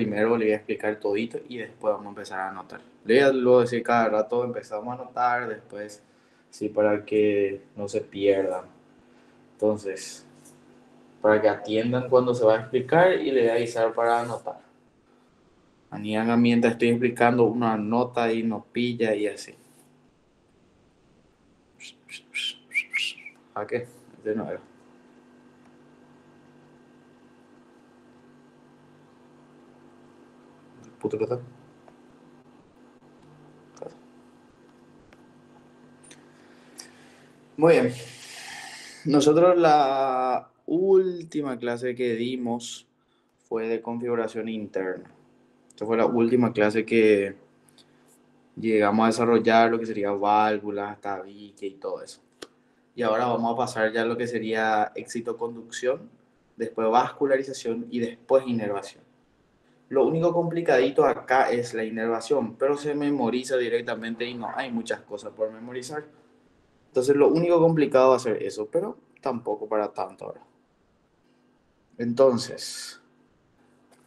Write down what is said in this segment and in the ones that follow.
primero le voy a explicar todito y después vamos a empezar a anotar. Le voy a luego decir cada rato, empezamos a anotar, después, sí, para que no se pierdan. Entonces, para que atiendan cuando se va a explicar y le voy a avisar para anotar. Anianga mientras estoy explicando, una nota y no pilla y así. ¿A qué? De nuevo. Puto que está. Muy bien. Nosotros la última clase que dimos fue de configuración interna. Esta fue la última clase que llegamos a desarrollar lo que sería válvulas, tabique y todo eso. Y ahora vamos a pasar ya a lo que sería excitoconducción, después vascularización y después inervación. Lo único complicadito acá es la inervación, pero se memoriza directamente y no hay muchas cosas por memorizar. Entonces lo único complicado va a ser eso, pero tampoco para tanto ahora. Entonces,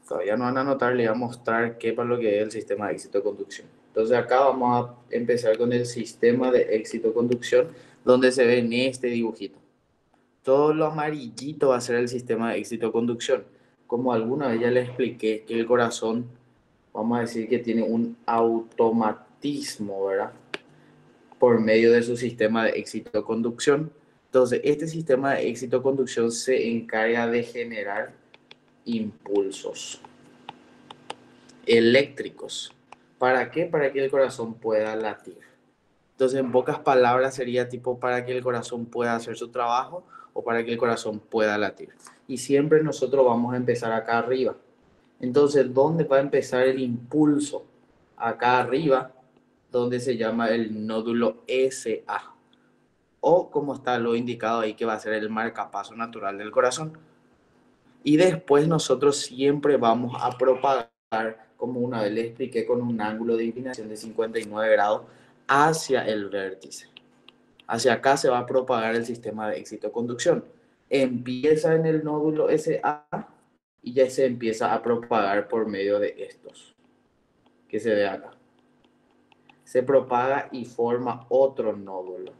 todavía no van a anotar, le voy a mostrar qué para lo que es el sistema de éxito de conducción. Entonces acá vamos a empezar con el sistema de éxito de conducción, donde se ve en este dibujito. Todo lo amarillito va a ser el sistema de éxito de conducción. Como alguna vez ya les expliqué que el corazón, vamos a decir que tiene un automatismo, ¿verdad? Por medio de su sistema de éxito de conducción. Entonces, este sistema de éxito de conducción se encarga de generar impulsos eléctricos. ¿Para qué? Para que el corazón pueda latir. Entonces, en pocas palabras, sería tipo para que el corazón pueda hacer su trabajo o para que el corazón pueda latir. Y siempre nosotros vamos a empezar acá arriba. Entonces, ¿dónde va a empezar el impulso? Acá arriba, donde se llama el nódulo SA. O como está lo indicado ahí, que va a ser el marcapaso natural del corazón. Y después nosotros siempre vamos a propagar, como una vez les expliqué, con un ángulo de inclinación de 59 grados hacia el vértice. Hacia acá se va a propagar el sistema de éxito de conducción. Empieza en el nódulo SA y ya se empieza a propagar por medio de estos, que se ve acá. Se propaga y forma otro nódulo,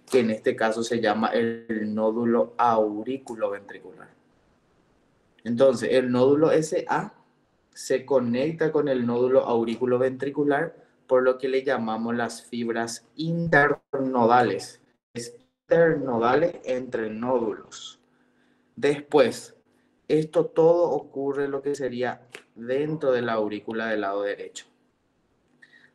que en este caso se llama el nódulo auriculoventricular. Entonces, el nódulo SA se conecta con el nódulo auriculoventricular, por lo que le llamamos las fibras internodales. Es internodales entre nódulos. Después, esto todo ocurre lo que sería dentro de la aurícula del lado derecho.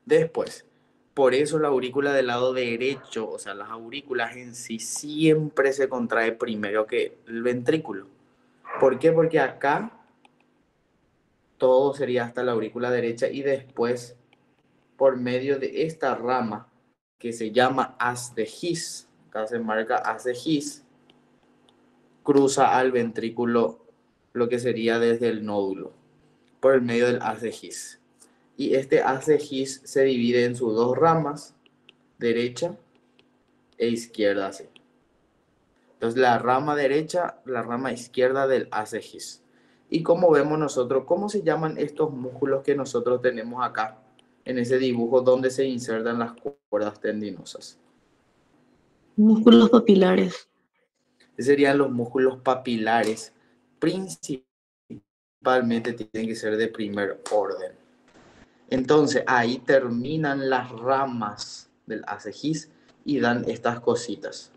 Después, por eso la aurícula del lado derecho, o sea, las aurículas en sí siempre se contrae primero que el ventrículo. ¿Por qué? Porque acá todo sería hasta la aurícula derecha y después por medio de esta rama que se llama haz de His, acá se marca haz de His, cruza al ventrículo lo que sería desde el nódulo por el medio del haz de His. Y este haz de His se divide en sus dos ramas, derecha e izquierda, así. Entonces la rama derecha, la rama izquierda del haz de His. Y como vemos nosotros, ¿cómo se llaman estos músculos que nosotros tenemos acá en ese dibujo donde se insertan las cuerdas tendinosas? Músculos papilares. Serían los músculos papilares, principalmente tienen que ser de primer orden. Entonces ahí terminan las ramas del acejis y dan estas cositas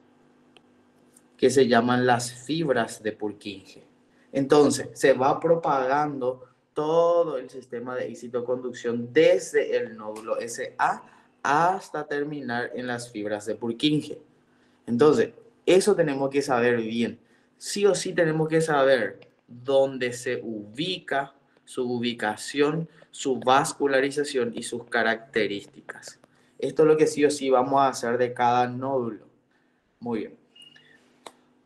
que se llaman las fibras de Purkinje. Entonces se va propagando todo el sistema de excitoconducción desde el nódulo SA hasta terminar en las fibras de Purkinje. Entonces, eso tenemos que saber bien. Sí o sí tenemos que saber dónde se ubica, su ubicación, su vascularización y sus características. Esto es lo que sí o sí vamos a hacer de cada nódulo. Muy bien.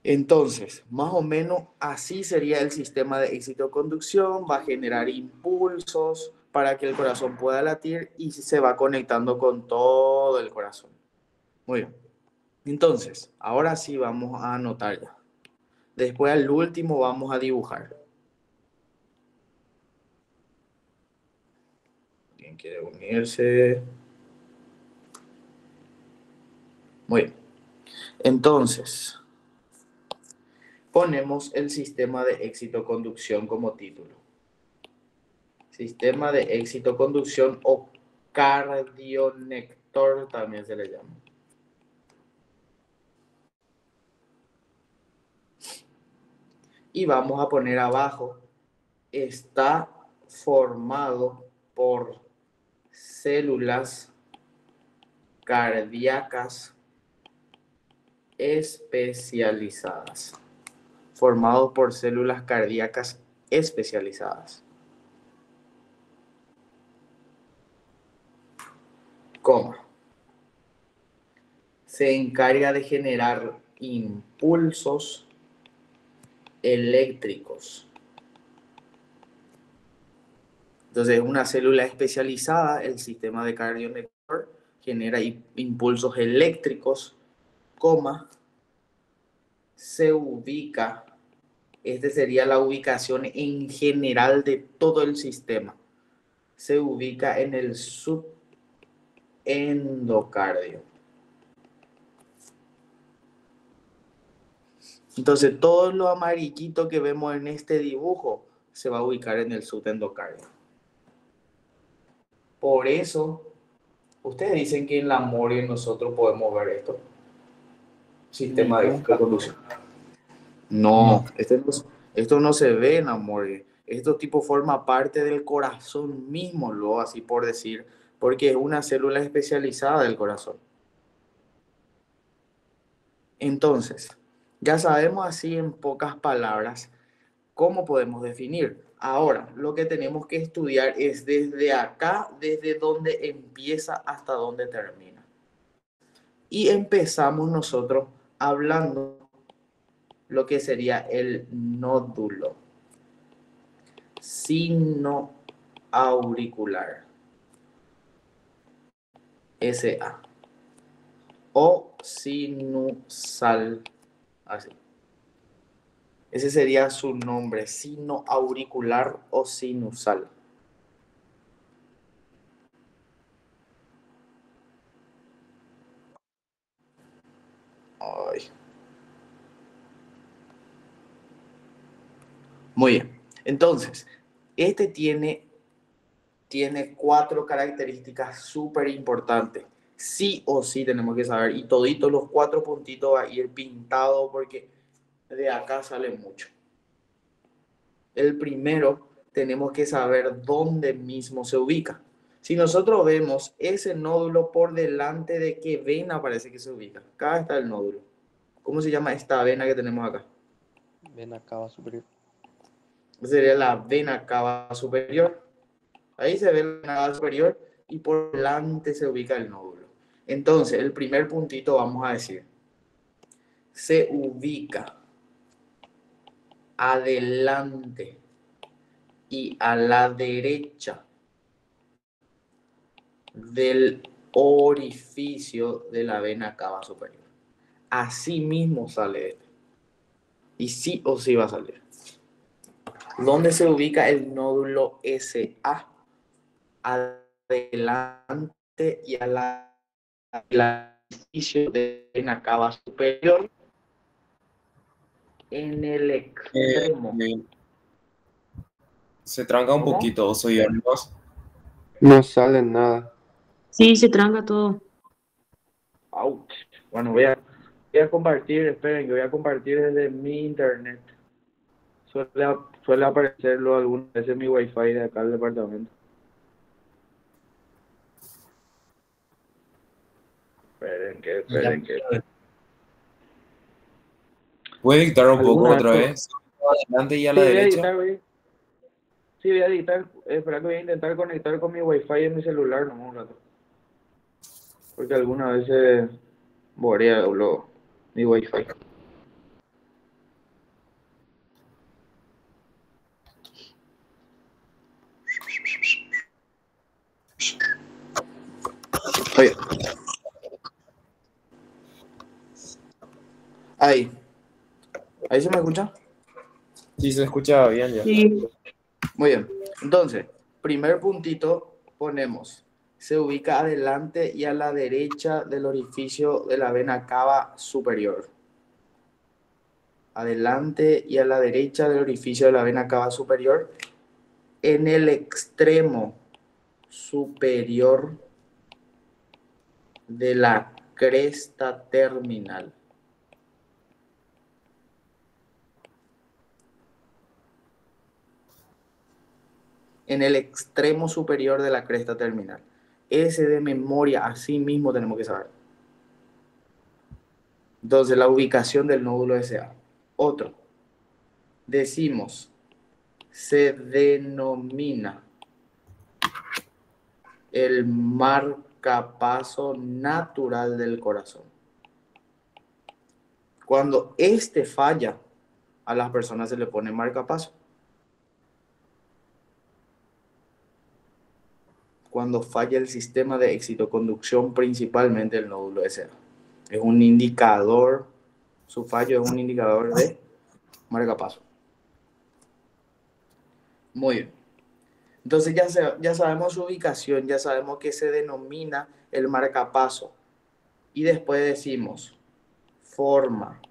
Entonces, más o menos así sería el sistema de excitoconducción. Va a generar impulsos para que el corazón pueda latir y se va conectando con todo el corazón. Muy bien. Entonces, ahora sí vamos a anotar ya. Después al último vamos a dibujar. ¿Alguien quiere unirse? Muy bien. Entonces, ponemos el sistema de éxito-conducción como título. Sistema de éxito-conducción o cardionector también se le llama. Y vamos a poner abajo, está formado por células cardíacas especializadas. Formado por células cardíacas especializadas. Coma. Se encarga de generar impulsos eléctricos. Entonces, una célula especializada, el sistema de cardionector, genera impulsos eléctricos, coma, se ubica, esta sería la ubicación en general de todo el sistema, se ubica en el subendocardio. Entonces, todo lo amarillito que vemos en este dibujo se va a ubicar en el subendocardio. Por eso, ustedes dicen que en la morgue nosotros podemos ver esto. Sistema de conducción. No, esto no se ve en la morgue. Esto tipo forma parte del corazón mismo, lo así por decir, porque es una célula especializada del corazón. Entonces, ya sabemos así en pocas palabras cómo podemos definir. Ahora, lo que tenemos que estudiar es desde acá, desde donde empieza hasta donde termina. Y empezamos nosotros hablando lo que sería el nódulo sinoauricular, SA, o sinusal, así. Ese sería su nombre, sinoauricular o sinusal. Ay. Muy bien. Entonces, este tiene 4 características súper importantes. Sí o sí tenemos que saber. Y toditos los 4 puntitos va a ir pintado porque de acá sale mucho. El primero, tenemos que saber dónde mismo se ubica. Si nosotros vemos ese nódulo por delante de qué vena parece que se ubica. Acá está el nódulo. ¿Cómo se llama esta vena que tenemos acá? Vena cava superior. Sería la vena cava superior. Ahí se ve la vena cava superior y por delante se ubica el nódulo. Entonces, el primer puntito vamos a decir, se ubica adelante y a la derecha del orificio de la vena cava superior. Así mismo sale este. Y sí o sí va a salir. ¿Dónde se ubica el nódulo SA? Adelante y a la orificio de la vena cava superior. En el extremo. Se tranca un ¿Cómo? poquito, soy ambos. No sale nada. Sí, se tranca todo. Ouch. Bueno, voy a compartir, esperen, que voy a compartir desde mi internet. Suele aparecerlo algunas veces en mi wifi de acá del departamento. Esperen que. ¿Puede dictar un poco ¿Alguna otra vez? vez? Adelante y a Sí, la voy a derecha. editar, Sí, voy a editar. Espera que voy a intentar conectar con mi wifi en mi celular, no un rato. Porque algunas veces borea mi wifi. Oye. Ahí se me escucha. Sí, se escucha bien ya. Sí. Muy bien. Entonces, primer puntito, ponemos, se ubica adelante y a la derecha del orificio de la vena cava superior. Adelante y a la derecha del orificio de la vena cava superior, en el extremo superior de la cresta terminal. En el extremo superior de la cresta terminal. Ese de memoria, así mismo tenemos que saber. Entonces, la ubicación del nódulo SA. Otro. Decimos, se denomina el marcapaso natural del corazón. Cuando este falla, a las personas se le pone marcapaso. Cuando falla el sistema de excitoconducción, principalmente el nódulo SA. Es un indicador, su fallo es un indicador de marcapaso. Muy bien. Entonces ya sabemos su ubicación, ya sabemos que se denomina el marcapaso. Y después decimos forma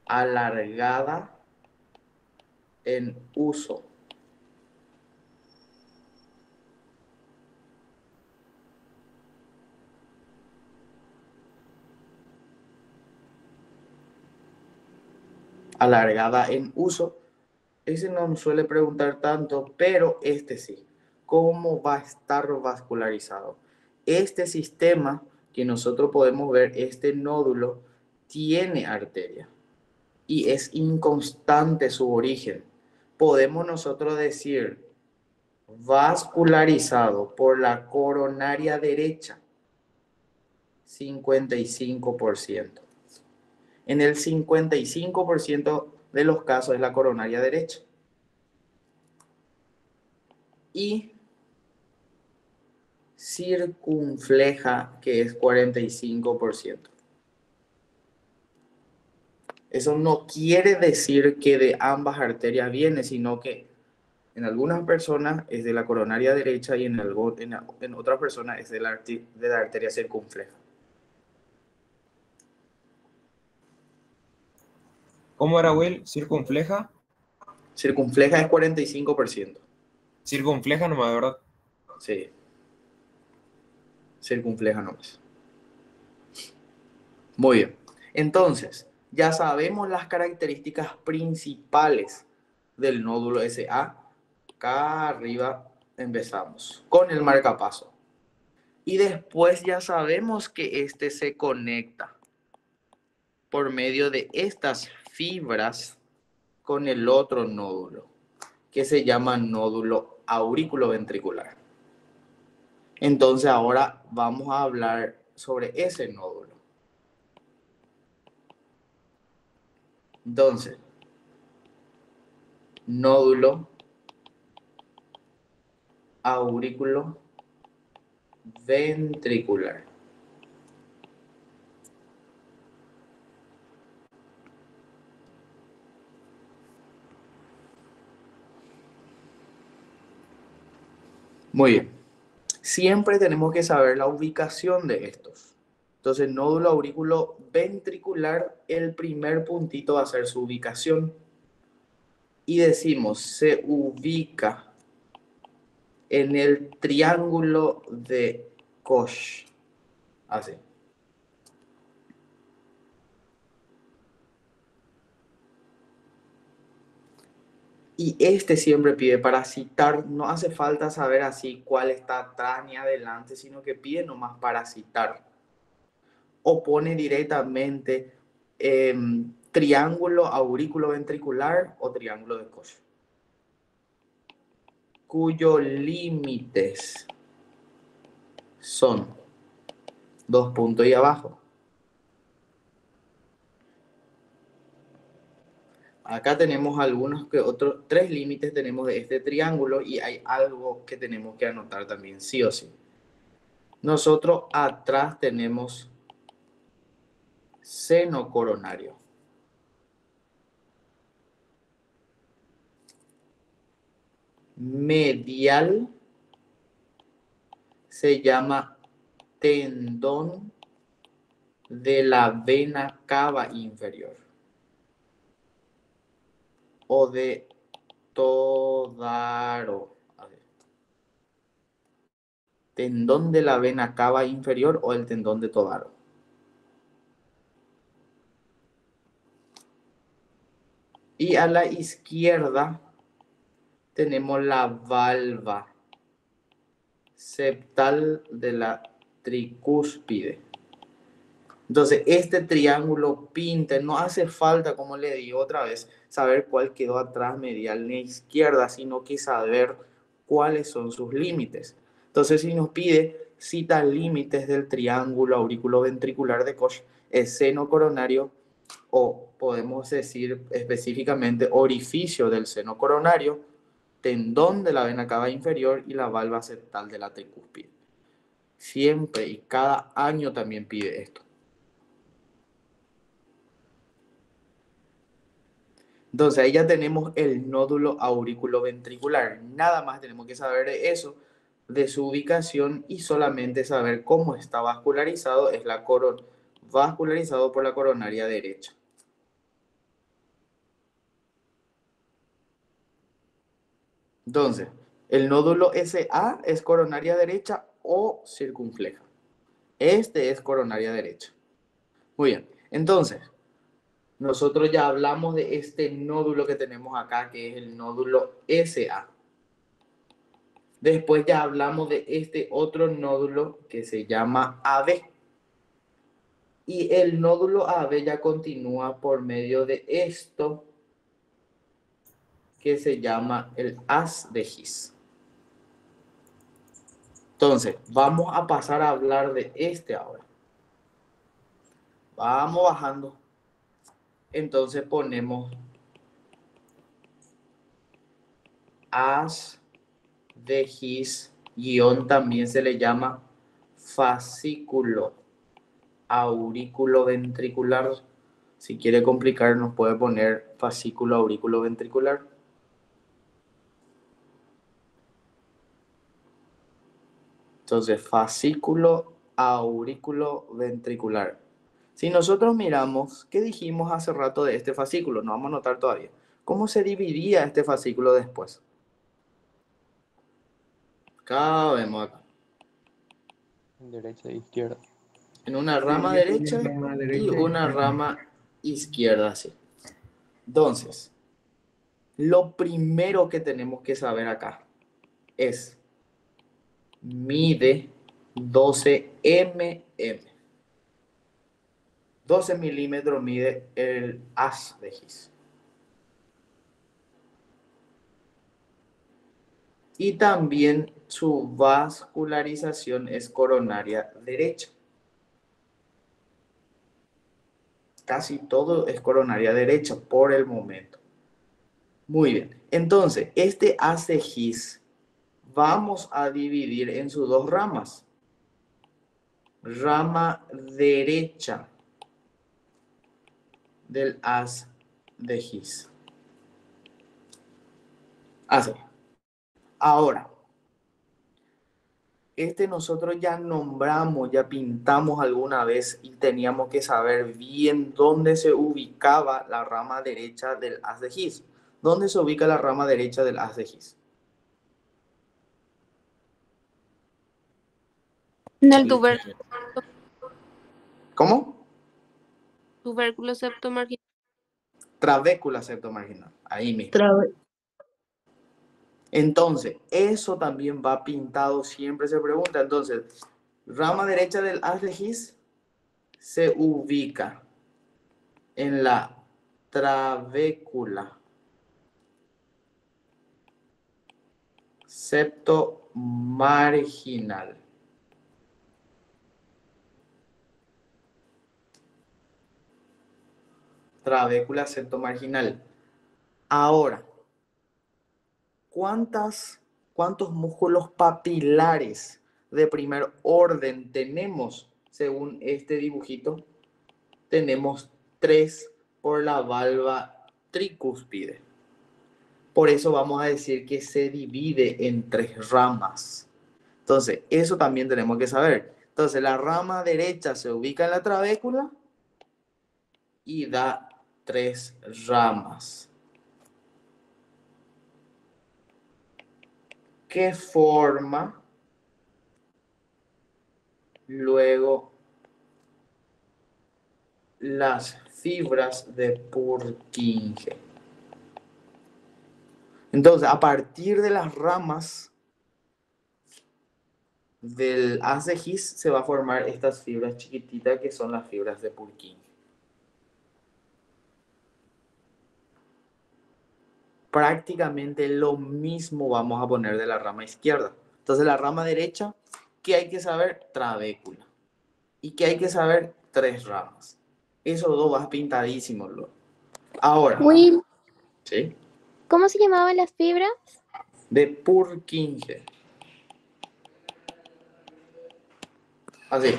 alargada en uso. Alargada en uso. Ese no me suele preguntar tanto, pero este sí. ¿Cómo va a estar vascularizado? Este sistema que nosotros podemos ver, este nódulo, tiene arteria y es inconstante su origen. Podemos nosotros decir vascularizado por la coronaria derecha, 55%. En el 55% de los casos es la coronaria derecha. Y circunfleja, que es 45%. Eso no quiere decir que de ambas arterias viene, sino que en algunas personas es de la coronaria derecha y en otras personas es de la arteria circunfleja. ¿Cómo era, Will? ¿Circunfleja? Circunfleja es 45%. Circunfleja nomás, ¿verdad? Sí. Circunfleja nomás. Muy bien. Entonces, ya sabemos las características principales del nódulo SA. Acá arriba empezamos con el marcapaso. Y después ya sabemos que este se conecta por medio de estas fibras con el otro nódulo, que se llama nódulo auriculoventricular. Entonces ahora vamos a hablar sobre ese nódulo. Entonces, nódulo auriculoventricular. Muy bien. Siempre tenemos que saber la ubicación de estos. Entonces, nódulo auriculoventricular, el primer puntito va a ser su ubicación. Y decimos, se ubica en el triángulo de Koch. Así. Y este siempre pide para citar, no hace falta saber así cuál está atrás ni adelante, sino que pide nomás para citar. O pone directamente triángulo auriculoventricular o triángulo de Koch, cuyos límites son 2 puntos y abajo. Acá tenemos algunos que otros 3 límites tenemos de este triángulo y hay algo que tenemos que anotar también, sí o sí. Nosotros atrás tenemos seno coronario. Medial se llama tendón de la vena cava inferior o de Todaro. A ver. Tendón de la vena cava inferior o el tendón de Todaro. Y a la izquierda tenemos la valva septal de la tricúspide. Entonces, este triángulo pinta, no hace falta, como le digo otra vez, saber cuál quedó atrás medial ni izquierda, sino que saber cuáles son sus límites. Entonces, si nos pide cita límites del triángulo auriculoventricular de Koch, es seno coronario o podemos decir específicamente orificio del seno coronario, tendón de la vena cava inferior y la valva septal de la tricúspide. Siempre y cada año también pide esto. Entonces ahí ya tenemos el nódulo auriculoventricular. Nada más tenemos que saber de eso, de su ubicación y solamente saber cómo está vascularizado. Es la vascularizado por la coronaria derecha. Entonces, el nódulo SA es coronaria derecha o circunfleja. Este es coronaria derecha. Muy bien, entonces, nosotros ya hablamos de este nódulo que tenemos acá, que es el nódulo SA. Después ya hablamos de este otro nódulo que se llama AB. Y el nódulo AB ya continúa por medio de esto que se llama el haz de His. Entonces, vamos a pasar a hablar de este ahora. Vamos bajando. Entonces ponemos haz de His, guión también se le llama fascículo auriculoventricular. Si quiere complicar, nos puede poner fascículo auriculoventricular. Entonces, fascículo auriculoventricular. Si nosotros miramos, ¿qué dijimos hace rato de este fascículo? No vamos a notar todavía. ¿Cómo se dividía este fascículo después? Acá vemos acá. Derecha e izquierda. En una rama derecha y una rama izquierda, sí. Entonces, lo primero que tenemos que saber acá es mide 12 mm. 12 milímetros mide el haz de His. Y también su vascularización es coronaria derecha. Casi todo es coronaria derecha por el momento. Muy bien. Entonces, este haz de His vamos a dividir en sus dos ramas. Rama derecha del haz de His. Así. Ahora, nosotros ya nombramos, ya pintamos alguna vez y teníamos que saber bien dónde se ubicaba la rama derecha del haz de His. ¿Dónde se ubica la rama derecha del haz de His? En el tubérculo ¿Cómo? septomarginal. Trabécula septomarginal. Ahí mismo. Trave- Entonces, eso también va pintado, siempre se pregunta. Entonces, rama derecha del haz de His se ubica en la trabécula septomarginal. Trabécula septomarginal. Ahora, ¿cuántos músculos papilares de primer orden tenemos según este dibujito? Tenemos 3 por la valva tricúspide. Por eso vamos a decir que se divide en 3 ramas. Entonces, eso también tenemos que saber. Entonces, la rama derecha se ubica en la trabécula y da 3 ramas. Que forma luego las fibras de Purkinje. Entonces, a partir de las ramas del haz de His se va a formar estas fibras chiquititas que son las fibras de Purkinje. Prácticamente lo mismo vamos a poner de la rama izquierda. Entonces, la rama derecha, ¿qué hay que saber? Trabécula. ¿Y qué hay que saber? 3 ramas. Esos dos vas pintadísimos. Ahora, Will, ¿sí? ¿cómo se llamaban las fibras? De Purkinje. Así.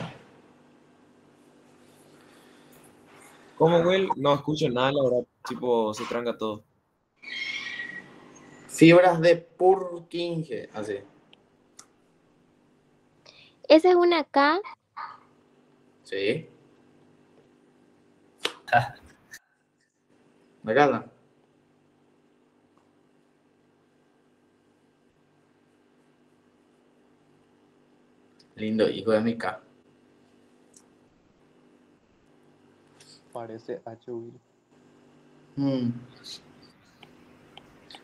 ¿Cómo, Will? No escucho nada, la verdad. Tipo, se tranca todo. Fibras de Purkinje. Así. Esa es una K. ¿Sí? ¿Me calma? Lindo hijo de mi K. Parece H, Will.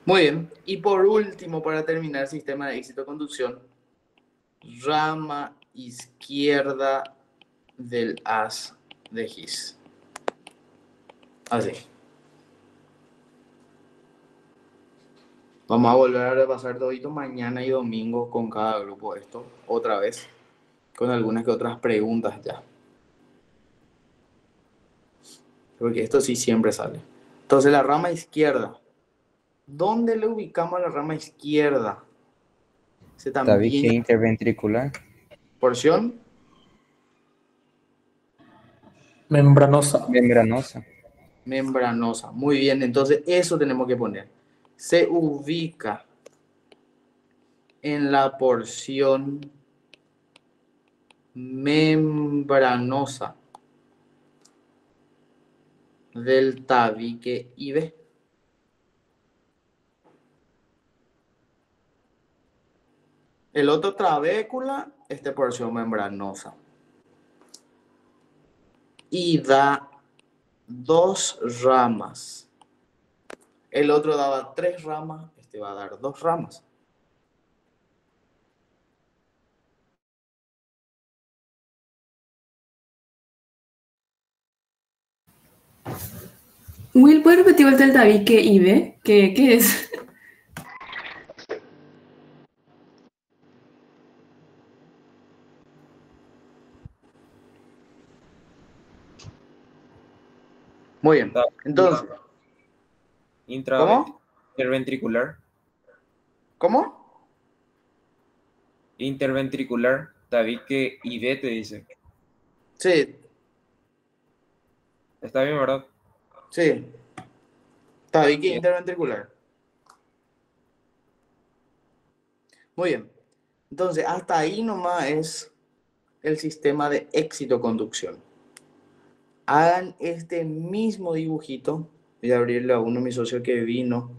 Muy bien. Y por último, para terminar, sistema de éxito-conducción, rama izquierda del haz de His. Así. Vamos a volver a repasar todito mañana y domingo con cada grupo esto, otra vez, con algunas que otras preguntas ya. Porque esto sí siempre sale. Entonces, la rama izquierda. ¿Dónde le ubicamos a la rama izquierda? Ese Tabique también. interventricular. Porción Membranosa. Membranosa. membranosa. Muy bien, entonces eso tenemos que poner. Se ubica en la porción membranosa del tabique IB. El otro trabécula, porción membranosa. Y da 2 ramas. El otro daba 3 ramas, este va a dar 2 ramas. Will, ¿puedes repetir vuelta el tabique IB? ¿Qué es? Muy bien. Entonces, ¿cómo? Interventricular. ¿Cómo? Interventricular. Tabique IV te dice. Sí, Está bien, ¿verdad? sí. Tabique Bien. interventricular. Muy bien. Entonces, hasta ahí nomás es el sistema de éxito-conducción. Hagan este mismo dibujito. Voy a abrirle a uno de mis socios que vino.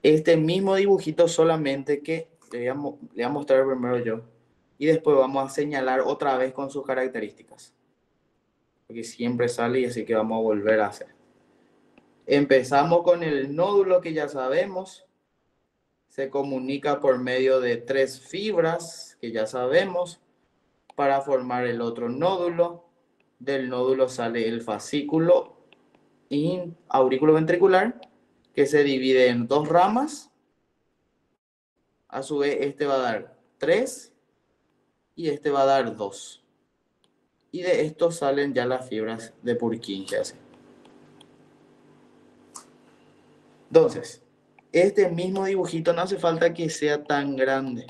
Este mismo dibujito solamente que le voy a mostrar primero yo. Y después vamos a señalar otra vez con sus características. Porque siempre sale y así que vamos a volver a hacer. Empezamos con el nódulo que ya sabemos. Se comunica por medio de 3 fibras que ya sabemos para formar el otro nódulo. Del nódulo sale el fascículo auriculoventricular que se divide en 2 ramas. A su vez, este va a dar 3 y este va a dar 2. Y de esto salen ya las fibras de Purkinje. Entonces, este mismo dibujito no hace falta que sea tan grande.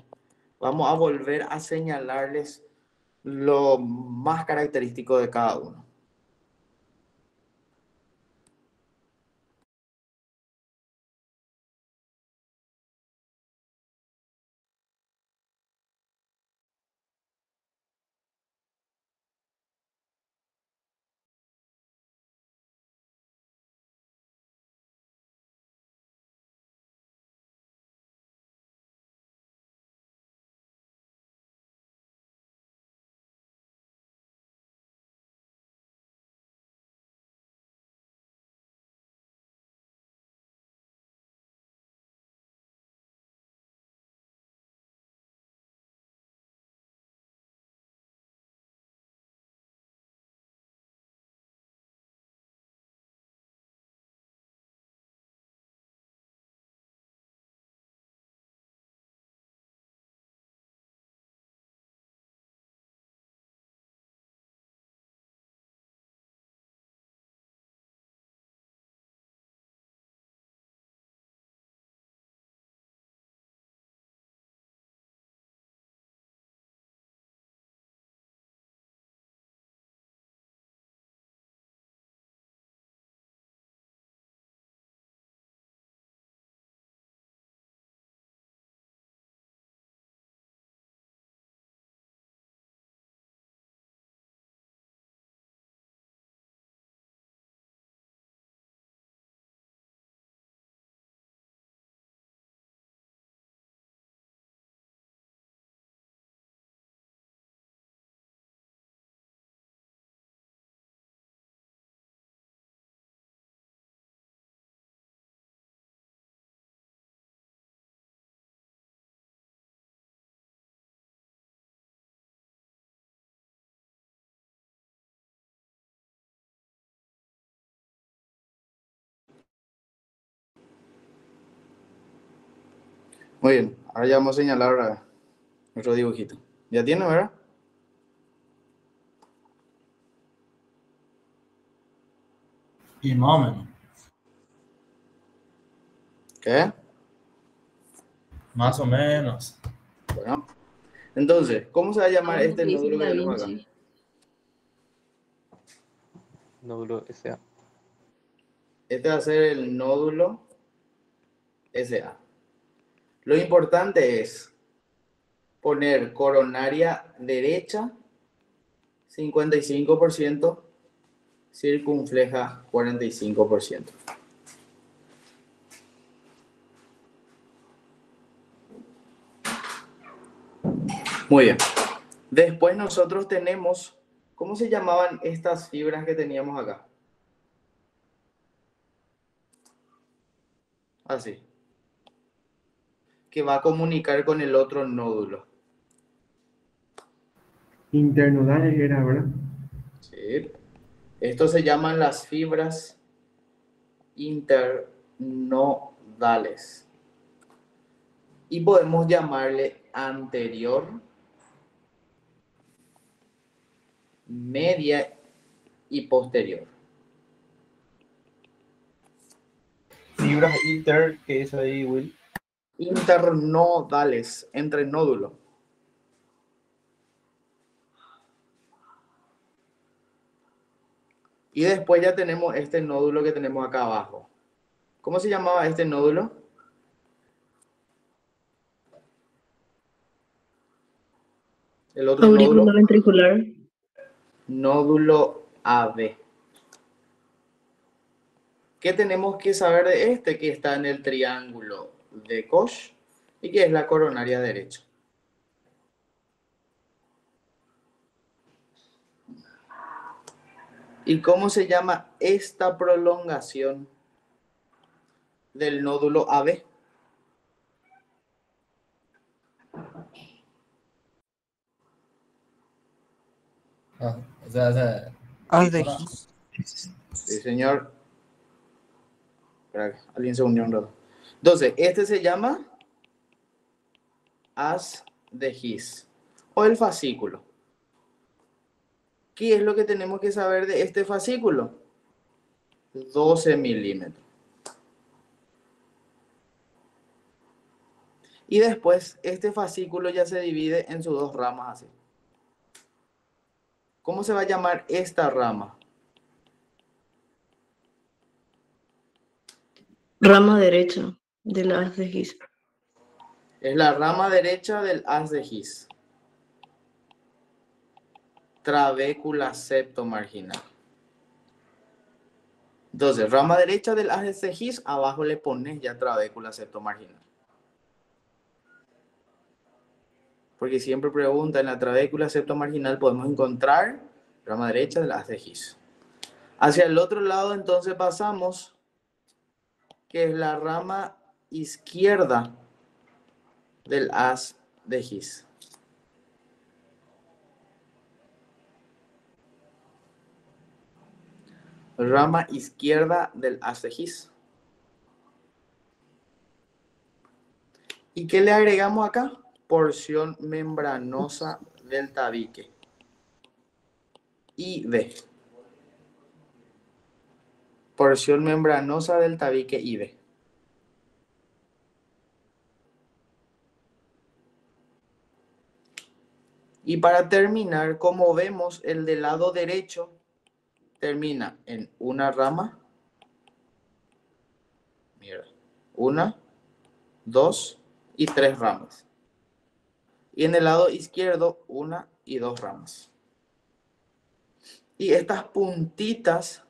Vamos a volver a señalarles lo más característico de cada uno. Muy bien, ahora ya vamos a señalar ahora nuestro dibujito. ¿Ya tiene, verdad? Y más o menos. ¿Qué? Más o menos. Bueno. Entonces, ¿cómo se va a llamar Ahora este que dice nódulo que Da tenemos acá? Vinci. Nódulo SA. Este va a ser el nódulo SA. Lo importante es poner coronaria derecha 55%, circunfleja 45%. Muy bien. Después nosotros tenemos, ¿cómo se llamaban estas fibras que teníamos acá? Así. Que va a comunicar con el otro nódulo. Internodales era, ¿verdad? ¿Sí? Estos se llaman las fibras internodales. Y podemos llamarle anterior, media y posterior. Fibras inter, ¿qué es ahí, Will? Internodales, entre nódulos. Y después ya tenemos este nódulo que tenemos acá abajo. ¿Cómo se llamaba este nódulo? El otro Aurículo nódulo, ventricular. nódulo AB. ¿Qué tenemos que saber de este que está en el triángulo de Koch y que es la coronaria derecha? ¿Y cómo se llama esta prolongación del nódulo AB? Ah, o sea, Haz de hola. His. Sí, señor. Espera, alguien se unió un rato. Entonces, este se llama haz de His o el fascículo. ¿Qué es lo que tenemos que saber de este fascículo? 12 milímetros. Y después, este fascículo ya se divide en sus dos ramas así. ¿Cómo se va a llamar esta rama? Rama derecha de la haz de His. Es la rama derecha del haz de His. Trabécula septomarginal. Entonces, rama derecha del haz de His, abajo le pones ya trabécula septomarginal. Porque siempre pregunta, en la trabécula septomarginal podemos encontrar rama derecha del haz de His. Hacia el otro lado entonces pasamos, que es la rama izquierda del haz de His. Rama izquierda del haz de His. ¿Y qué le agregamos acá? Porción membranosa del tabique. IV. Porción membranosa del tabique IV. Y para terminar, como vemos, el del lado derecho termina en una rama. Mira, una, dos y tres ramas. Y en el lado izquierdo, una y dos ramas. Y estas puntitas,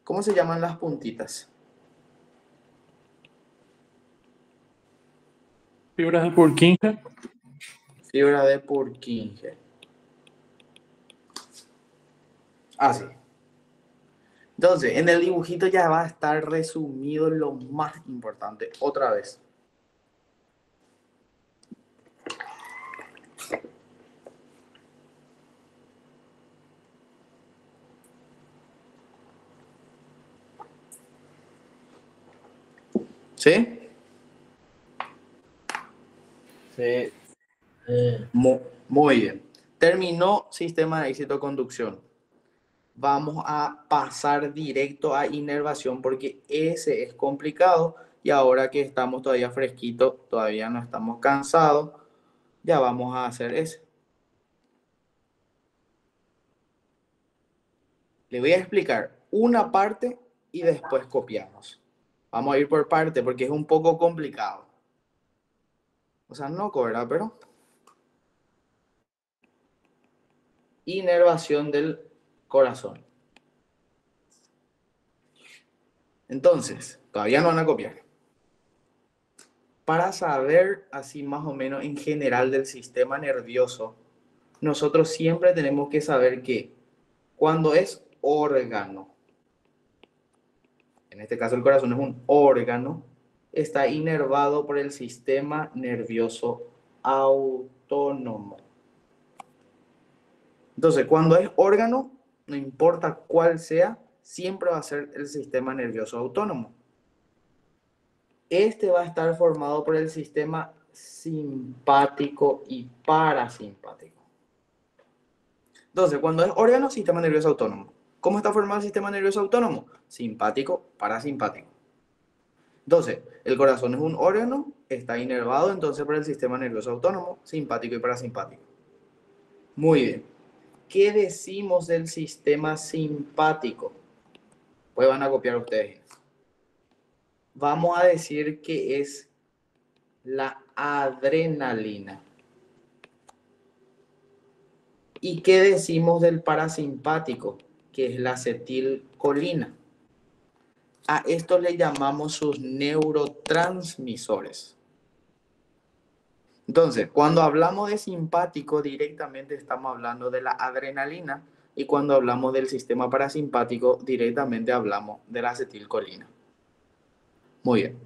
¿cómo se llaman las puntitas? Fibras de Purkinje. Fibra de Purkinje. Así. Entonces, en el dibujito ya va a estar resumido lo más importante. Otra vez. ¿Sí? Muy bien. Terminó sistema de éxito-conducción. Vamos a pasar directo a inervación porque ese es complicado y ahora que estamos todavía fresquitos, todavía no estamos cansados, ya vamos a hacer ese. Le voy a explicar una parte y después copiamos. Vamos a ir por parte porque es un poco complicado. O sea, no cobra, pero... Inervación del corazón. Entonces, todavía no van a copiar. Para saber así más o menos en general del sistema nervioso, nosotros siempre tenemos que saber que cuando es órgano, en este caso el corazón es un órgano, está inervado por el sistema nervioso autónomo. Entonces, cuando es órgano, no importa cuál sea, siempre va a ser el sistema nervioso autónomo. Este va a estar formado por el sistema simpático y parasimpático. Entonces, cuando es órgano, sistema nervioso autónomo. ¿Cómo está formado el sistema nervioso autónomo? Simpático, parasimpático. Entonces, el corazón es un órgano, está inervado entonces por el sistema nervioso autónomo, simpático y parasimpático. Muy bien. ¿Qué decimos del sistema simpático? Pues van a copiar ustedes. Vamos a decir que es la adrenalina. ¿Y qué decimos del parasimpático? Que es la acetilcolina. A esto le llamamos sus neurotransmisores. Entonces, cuando hablamos de simpático, directamente estamos hablando de la adrenalina, y cuando hablamos del sistema parasimpático, directamente hablamos de la acetilcolina. Muy bien.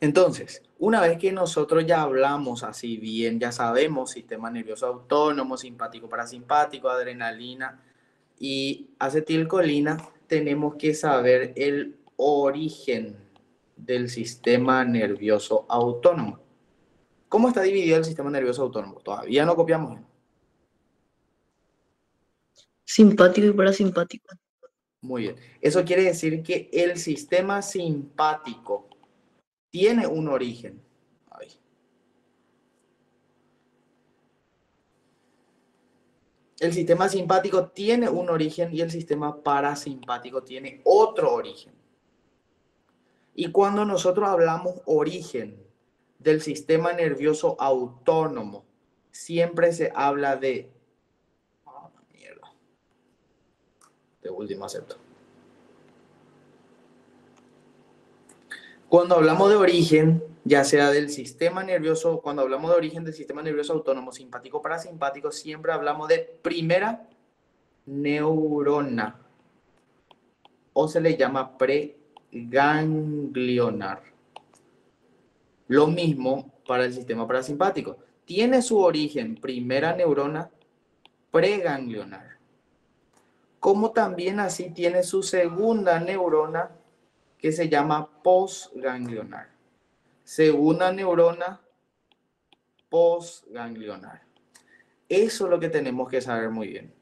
Entonces, una vez que nosotros ya hablamos así bien, ya sabemos sistema nervioso autónomo, simpático, parasimpático, adrenalina y acetilcolina, tenemos que saber el origen del sistema nervioso autónomo. ¿Cómo está dividido el sistema nervioso autónomo? Todavía no copiamos. Simpático y parasimpático. Muy bien. Eso quiere decir que el sistema simpático tiene un origen. Ahí. El sistema simpático tiene un origen y el sistema parasimpático tiene otro origen. Y cuando nosotros hablamos origen del sistema nervioso autónomo, siempre se habla de... mierda. De último acepto. Cuando hablamos de origen, ya sea del sistema nervioso, cuando hablamos de origen del sistema nervioso autónomo, simpático, parasimpático, siempre hablamos de primera neurona. O se le llama preganglionar. Lo mismo para el sistema parasimpático. Tiene su origen primera neurona preganglionar. Como también así tiene su segunda neurona que se llama postganglionar. Segunda neurona postganglionar. Eso es lo que tenemos que saber muy bien.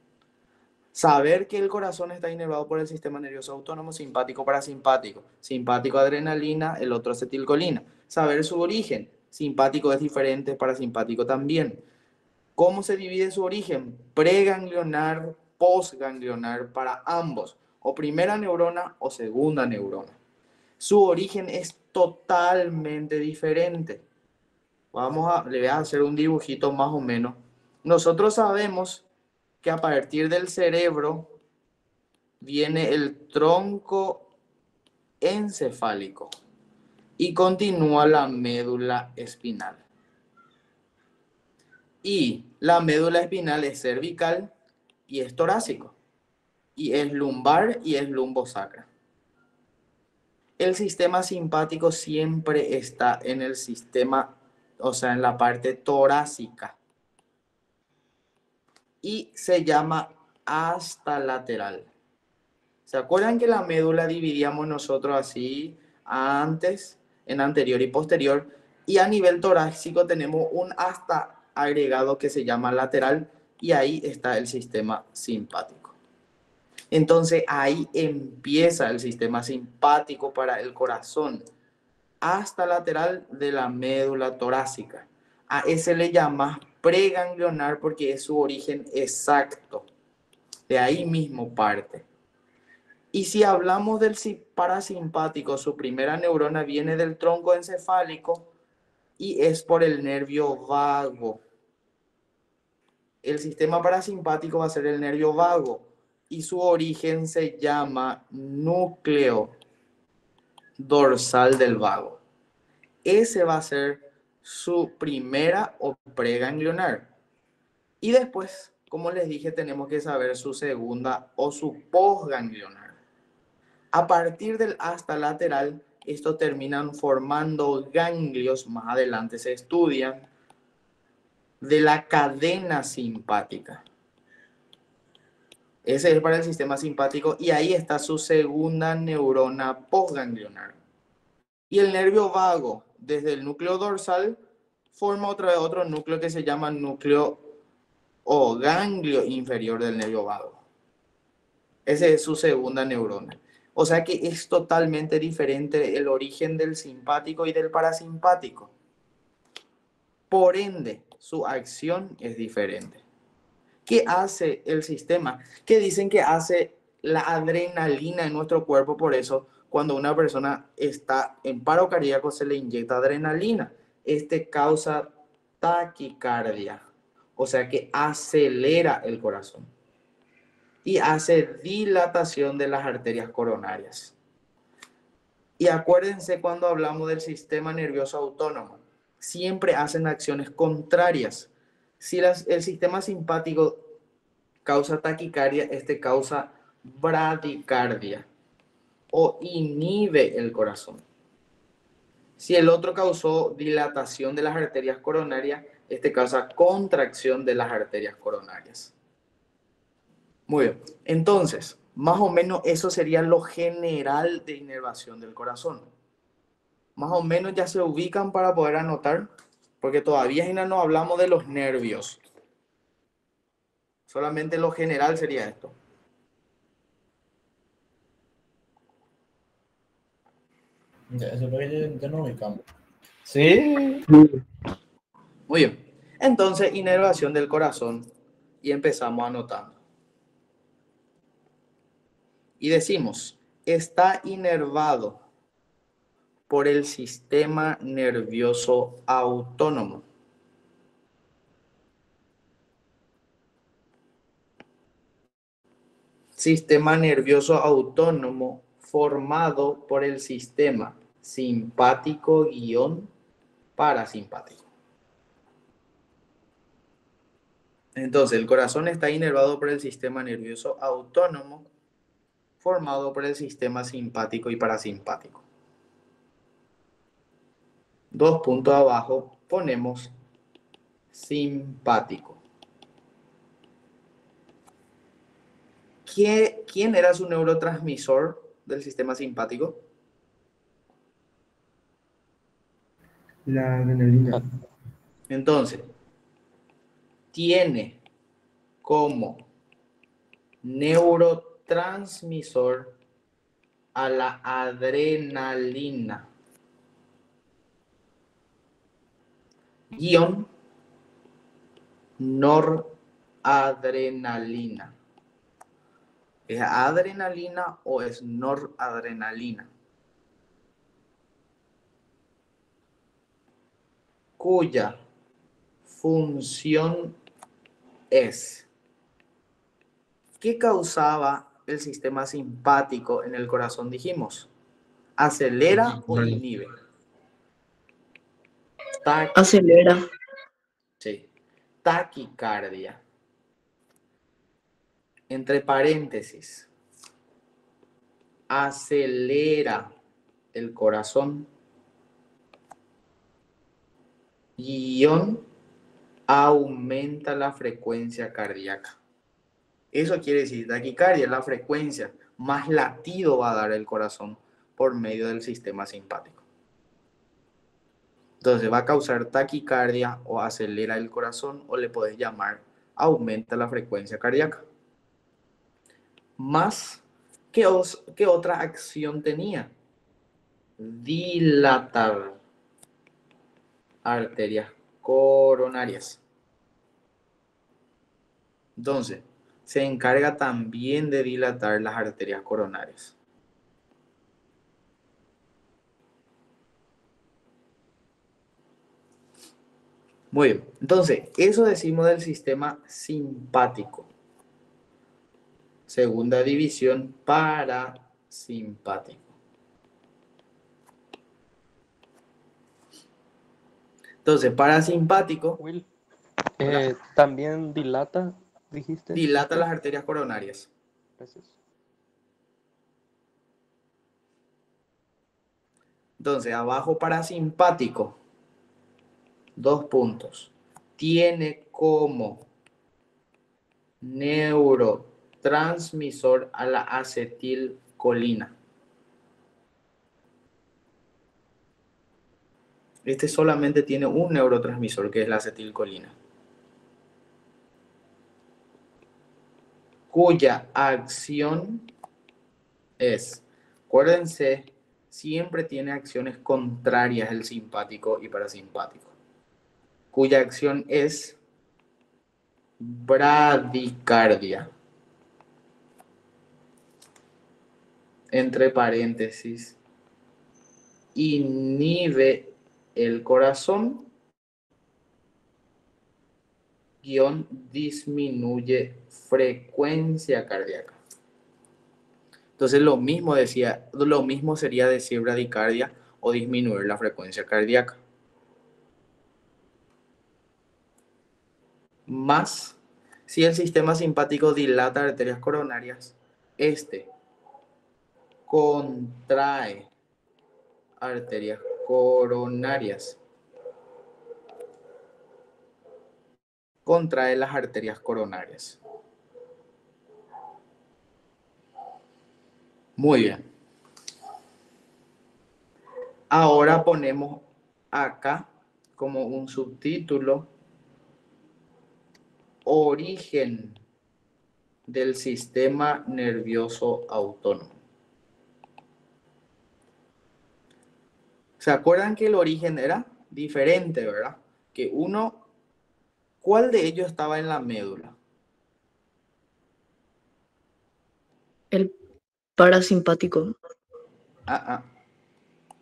Saber que el corazón está inervado por el sistema nervioso autónomo, simpático, parasimpático. Simpático, adrenalina, el otro acetilcolina. Saber su origen. Simpático es diferente, parasimpático también. ¿Cómo se divide su origen? Preganglionar, postganglionar para ambos. O primera neurona o segunda neurona. Su origen es totalmente diferente. Le voy a hacer un dibujito más o menos. Nosotros sabemos que a partir del cerebro viene el tronco encefálico y continúa la médula espinal. Y la médula espinal es cervical y es torácico. Y es lumbar y es lumbosacra. El sistema simpático siempre está en el sistema, o sea, en la parte torácica. Y se llama asta lateral. ¿Se acuerdan que la médula dividíamos nosotros así antes, en anterior y posterior? Y a nivel torácico tenemos un asta agregado que se llama lateral y ahí está el sistema simpático. Entonces ahí empieza el sistema simpático para el corazón, hasta lateral de la médula torácica. A ese le llamas preganglionar porque es su origen exacto. De ahí mismo parte. Y si hablamos del parasimpático, su primera neurona viene del tronco encefálico y es por el nervio vago. El sistema parasimpático va a ser el nervio vago y su origen se llama núcleo dorsal del vago. Ese va a ser su primera o preganglionar. Y después, como les dije, tenemos que saber su segunda o su posganglionar. A partir del asta lateral, estos terminan formando ganglios, más adelante se estudian, de la cadena simpática. Ese es para el sistema simpático y ahí está su segunda neurona posganglionar. Y el nervio vago, desde el núcleo dorsal, forma otro núcleo que se llama núcleo o ganglio inferior del nervio vago. Ese es su segunda neurona. O sea que es totalmente diferente el origen del simpático y del parasimpático. Por ende, su acción es diferente. ¿Qué hace el sistema? ¿Qué dicen que hace la adrenalina en nuestro cuerpo? Por eso, cuando una persona está en paro cardíaco, se le inyecta adrenalina. Este causa taquicardia, o sea que acelera el corazón y hace dilatación de las arterias coronarias. Y acuérdense cuando hablamos del sistema nervioso autónomo, siempre hacen acciones contrarias. Si el sistema simpático causa taquicardia, este causa bradicardia o inhibe el corazón. Si el otro causó dilatación de las arterias coronarias, este causa contracción de las arterias coronarias. Muy bien, entonces, más o menos eso sería lo general de inervación del corazón. Más o menos ya se ubican para poder anotar, porque todavía no hablamos de los nervios. Solamente lo general sería esto. Ya, eso es lo que ya no ubicamos. Sí. Muy bien. Entonces, inervación del corazón. Y empezamos anotando. Y decimos, está inervado por el sistema nervioso autónomo. Sistema nervioso autónomo formado por el sistema simpático-parasimpático. Entonces, el corazón está inervado por el sistema nervioso autónomo formado por el sistema simpático y parasimpático. 2 puntos abajo ponemos simpático. ¿Quién era su neurotransmisor del sistema simpático? La adrenalina. Entonces, tiene como neurotransmisor a la adrenalina. Guión noradrenalina. ¿Es adrenalina o es noradrenalina? Cuya función es. ¿Qué causaba el sistema simpático en el corazón? Dijimos, ¿acelera o inhibe? Acelera. Sí. Taquicardia. Entre paréntesis, acelera el corazón. Guión aumenta la frecuencia cardíaca. Eso quiere decir, taquicardia es la frecuencia, más latido va a dar el corazón por medio del sistema simpático. Entonces va a causar taquicardia o acelera el corazón o le podés llamar aumenta la frecuencia cardíaca. Más, ¿qué otra acción tenía? Dilatar arterias coronarias. Entonces, se encarga también de dilatar las arterias coronarias. Muy bien, entonces, eso decimos del sistema simpático. Segunda división, parasimpático. Entonces, parasimpático Will, Hola. también dilata, dijiste. Dilata las arterias coronarias. Gracias. Entonces, abajo parasimpático, 2 puntos. Tiene como neurotransmisor a la acetilcolina. Este solamente tiene un neurotransmisor, que es la acetilcolina, cuya acción es, acuérdense, siempre tiene acciones contrarias el simpático y parasimpático, cuya acción es bradicardia. Entre paréntesis, inhibe el corazón, guión disminuye frecuencia cardíaca. Entonces lo mismo sería decir bradicardia o disminuir la frecuencia cardíaca. Más, si el sistema simpático dilata arterias coronarias, este contrae arterias coronarias. Contrae las arterias coronarias. Muy bien. Ahora ponemos acá como un subtítulo: origen del sistema nervioso autónomo. ¿Se acuerdan que el origen era diferente, verdad? Que uno, ¿cuál de ellos estaba en la médula? El parasimpático.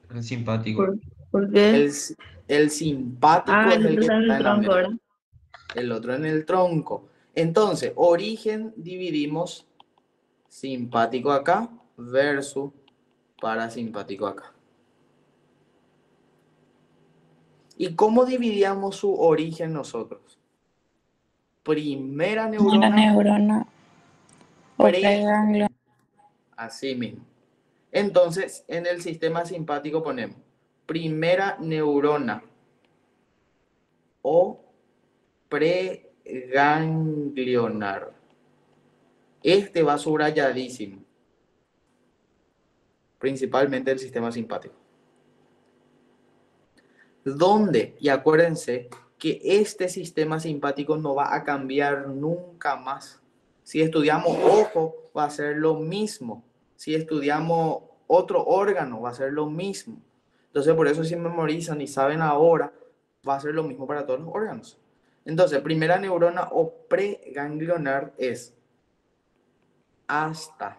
El simpático. ¿Por qué? El simpático Ah, es el el otro que está en está el en la tronco, médula. ¿verdad? El otro en el tronco. Entonces, origen dividimos simpático acá versus parasimpático acá. ¿Y cómo dividíamos su origen nosotros? Primera Una neurona, neurona o pre, preganglio. así mismo. Entonces, en el sistema simpático ponemos primera neurona o preganglionar. Este va subrayadísimo, principalmente el sistema simpático. ¿Dónde? Y acuérdense que este sistema simpático no va a cambiar nunca más. Si estudiamos ojo, va a ser lo mismo. Si estudiamos otro órgano, va a ser lo mismo. Entonces, por eso si memorizan y saben ahora, va a ser lo mismo para todos los órganos. Entonces, primera neurona o preganglionar es hasta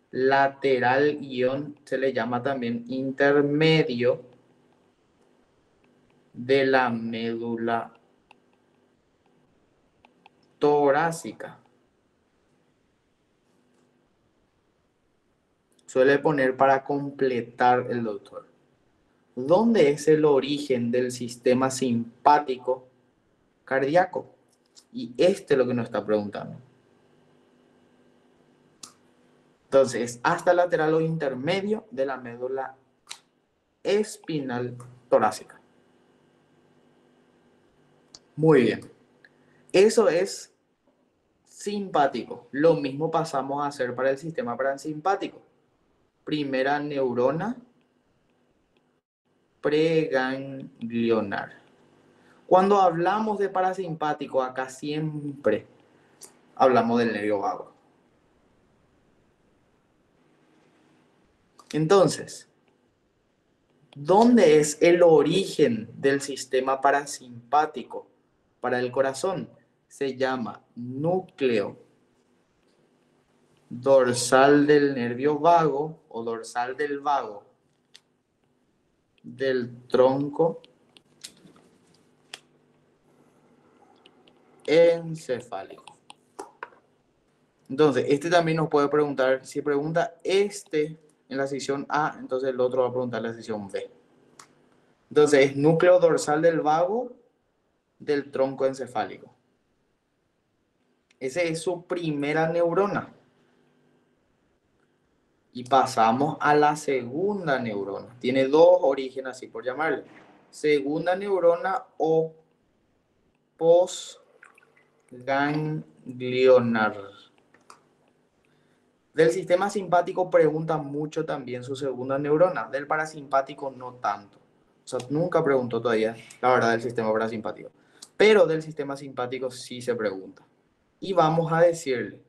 lateral guión, se le llama también intermedio de la médula torácica. Suele poner para completar el doctor. ¿Dónde es el origen del sistema simpático cardíaco? Y este es lo que nos está preguntando. Entonces, hasta lateral o intermedio de la médula espinal torácica. Muy bien. Eso es simpático. Lo mismo pasamos a hacer para el sistema parasimpático. Primera neurona preganglionar. Cuando hablamos de parasimpático, acá siempre hablamos del nervio vago. Entonces, ¿dónde es el origen del sistema parasimpático para el corazón? Se llama núcleo dorsal del nervio vago o dorsal del vago del tronco encefálico. Entonces, este también nos puede preguntar, si pregunta este en la sección A, entonces el otro va a preguntar en la sección B. Entonces, es núcleo dorsal del vago del tronco encefálico. Esa es su primera neurona. Y pasamos a la segunda neurona. Tiene dos orígenes, así por llamarle. Segunda neurona o postganglionar. Del sistema simpático pregunta mucho también su segunda neurona. Del parasimpático no tanto. O sea, nunca preguntó todavía la verdad del sistema parasimpático. Pero del sistema simpático sí se pregunta. Y vamos a decirle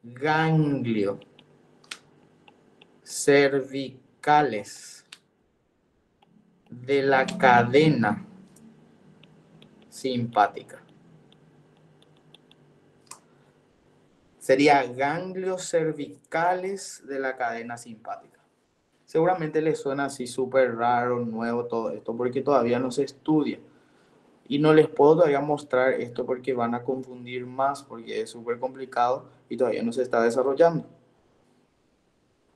ganglio cervicales de la cadena simpática. Sería ganglios cervicales de la cadena simpática. Seguramente les suena así súper raro, nuevo todo esto, porque todavía no se estudia. Y no les puedo todavía mostrar esto porque van a confundir más, porque es súper complicado y todavía no se está desarrollando.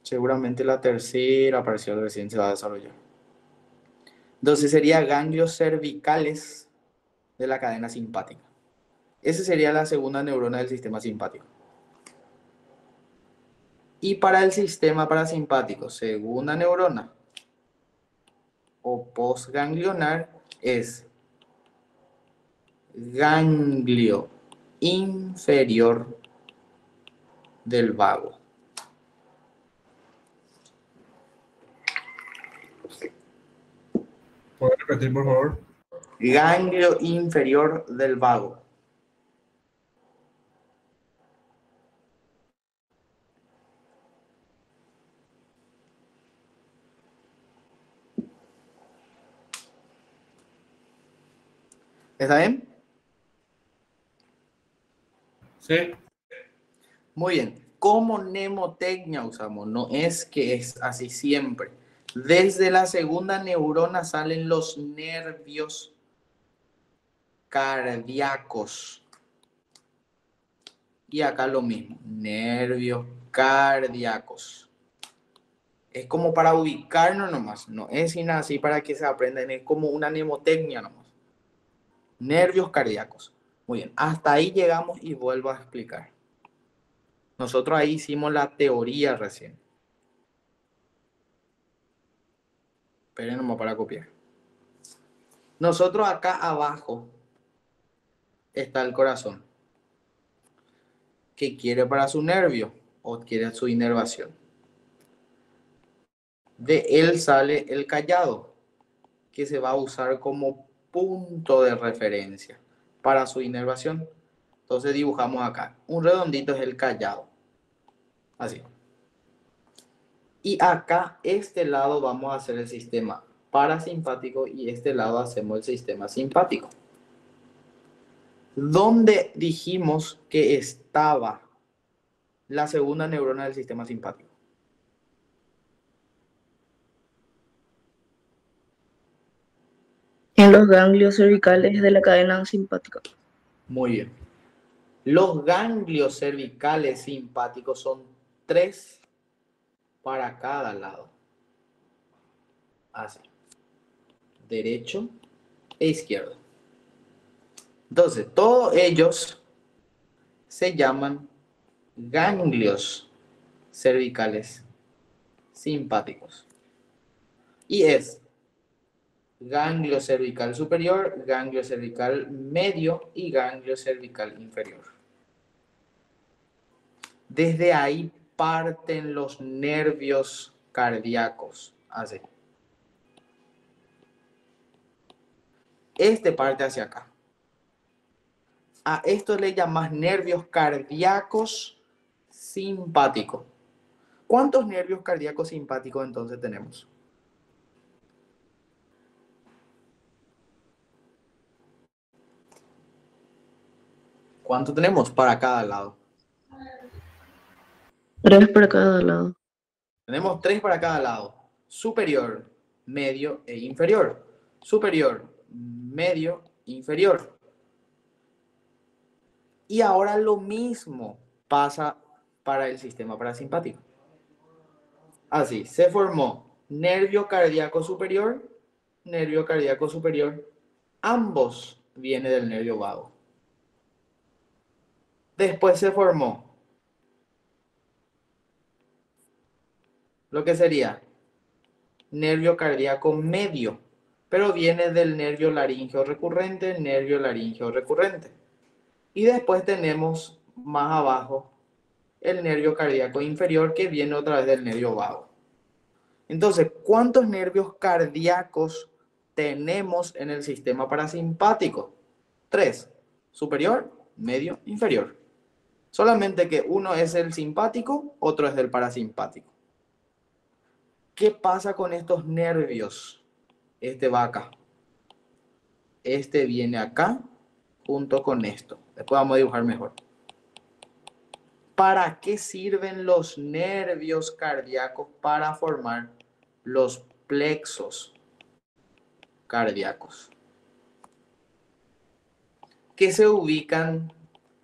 Seguramente la tercera parcial recién se va a desarrollar. Entonces sería ganglios cervicales de la cadena simpática. Esa sería la segunda neurona del sistema simpático. Y para el sistema parasimpático, segunda neurona o postganglionar es ganglio inferior del vago. ¿Puedo repetir, por favor? Ganglio inferior del vago. ¿Está bien? Sí. Muy bien. ¿Cómo mnemotecnia usamos? No es que es así siempre. Desde la segunda neurona salen los nervios cardíacos. Y acá lo mismo, nervios cardíacos. Es como para ubicarnos nomás, no es así para que se aprendan, es como una mnemotecnia nomás. Nervios cardíacos. Muy bien, hasta ahí llegamos y vuelvo a explicar. Nosotros ahí hicimos la teoría recién. Esperen nomás para copiar. Nosotros acá abajo está el corazón. ¿Qué quiere para su nervio? ¿O quiere su inervación? De él sale el callado, que se va a usar como punto de referencia para su inervación. Entonces dibujamos acá. Un redondito es el callado. Así. Y acá, este lado vamos a hacer el sistema parasimpático y este lado hacemos el sistema simpático. ¿Dónde dijimos que estaba la segunda neurona del sistema simpático? En los ganglios cervicales de la cadena simpática. Muy bien. Los ganglios cervicales simpáticos son 3 para cada lado. Así. Derecho e izquierdo. Entonces, todos ellos se llaman ganglios cervicales simpáticos. Y es ganglio cervical superior, ganglio cervical medio y ganglio cervical inferior. Desde ahí parten los nervios cardíacos. Así. Este parte hacia acá. A esto le llamas nervios cardíacos simpáticos. ¿Cuántos nervios cardíacos simpáticos entonces tenemos? ¿Cuánto tenemos para cada lado? 3 para cada lado. Tenemos 3 para cada lado. Superior, medio e inferior. Superior, medio, inferior. Y ahora lo mismo pasa para el sistema parasimpático. Así, se formó nervio cardíaco superior, nervio cardíaco superior. Ambos vienen del nervio vago. Después se formó lo que sería nervio cardíaco medio, pero viene del nervio laríngeo recurrente, nervio laríngeo recurrente. Y después tenemos más abajo el nervio cardíaco inferior que viene otra vez del nervio vago. Entonces, ¿cuántos nervios cardíacos tenemos en el sistema parasimpático? 3. Superior, medio, inferior. Solamente que uno es el simpático, otro es del parasimpático. ¿Qué pasa con estos nervios? Este va acá. Este viene acá junto con esto. Después vamos a dibujar mejor. ¿Para qué sirven los nervios cardíacos? Para formar los plexos cardíacos, que se ubican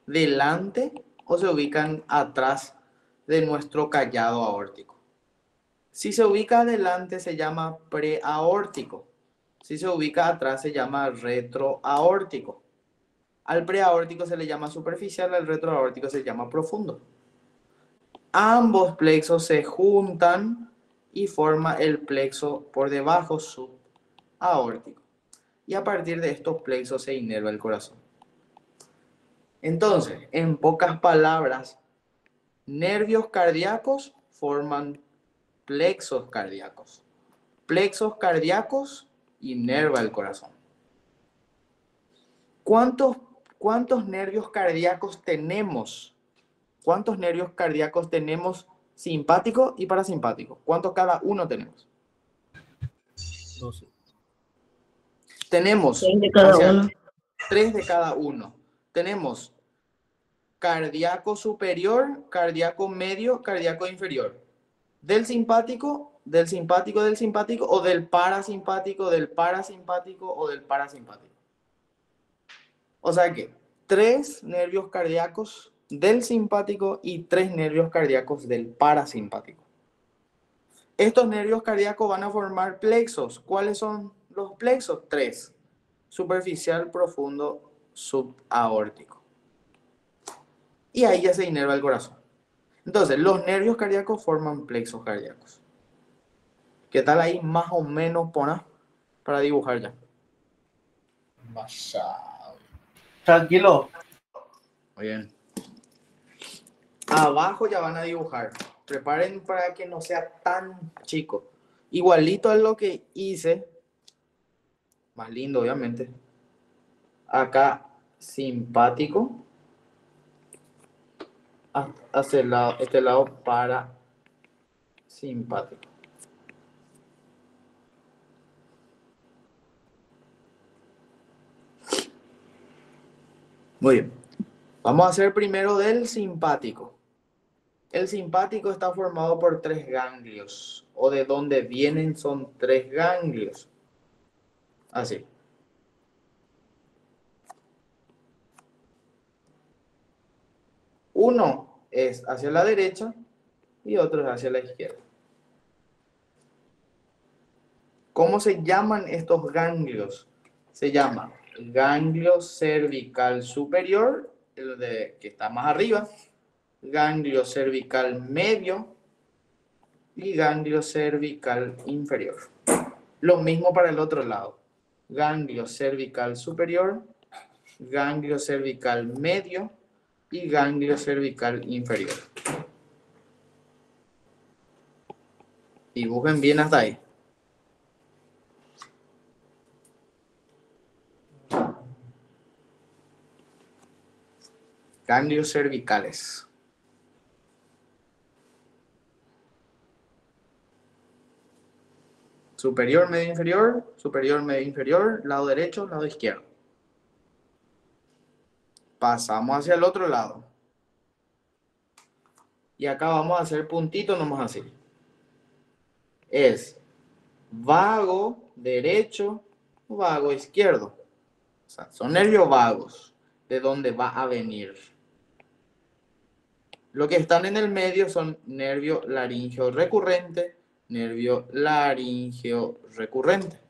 delante o se ubican atrás de nuestro callado aórtico. Si se ubica adelante se llama preaórtico. Si se ubica atrás se llama retroaórtico. Al preaórtico se le llama superficial, al retroaórtico se llama profundo. Ambos plexos se juntan y forma el plexo por debajo subaórtico. Y a partir de estos plexos se inerva el corazón. Entonces, en pocas palabras, nervios cardíacos forman plexos cardíacos. Plexos cardíacos inerva el corazón. ¿Cuántos nervios cardíacos tenemos? ¿Cuántos nervios cardíacos tenemos simpático y parasimpático? ¿Cuántos cada uno tenemos? 12. Tenemos 6 de cada uno. 3 de cada uno. Tenemos cardíaco superior, cardíaco medio, cardíaco inferior. Del simpático, del simpático, del simpático, o del parasimpático, del parasimpático o del parasimpático. O sea que 3 nervios cardíacos del simpático y 3 nervios cardíacos del parasimpático. Estos nervios cardíacos van a formar plexos. ¿Cuáles son los plexos? 3. Superficial, profundo, subaórtico. Y ahí ya se inerva el corazón. Entonces, los nervios cardíacos forman plexos cardíacos. ¿Qué tal ahí? Más o menos para dibujar ya. Basado. Tranquilo. Muy bien. Abajo ya van a dibujar. Preparen para que no sea tan chico. Igualito a lo que hice. Más lindo, obviamente. Acá, simpático. Hacia el lado, este lado parasimpático. Muy bien. Vamos a hacer primero del simpático. El simpático está formado por 3 ganglios. O de donde vienen son 3 ganglios. Así. Uno es hacia la derecha y otro es hacia la izquierda. ¿Cómo se llaman estos ganglios? Se llama ganglio cervical superior, el que está más arriba, ganglio cervical medio y ganglio cervical inferior. Lo mismo para el otro lado. Ganglio cervical superior, ganglio cervical medio y ganglio cervical inferior. Dibujen bien hasta ahí. Ganglios cervicales. Superior, medio inferior, lado derecho, lado izquierdo. Pasamos hacia el otro lado. Y acá vamos a hacer puntitos nomás así. Es vago derecho, vago izquierdo. O sea, son nervios vagos. ¿De dónde va a venir? Lo que están en el medio son nervio laríngeo recurrente, nervio laríngeo recurrente.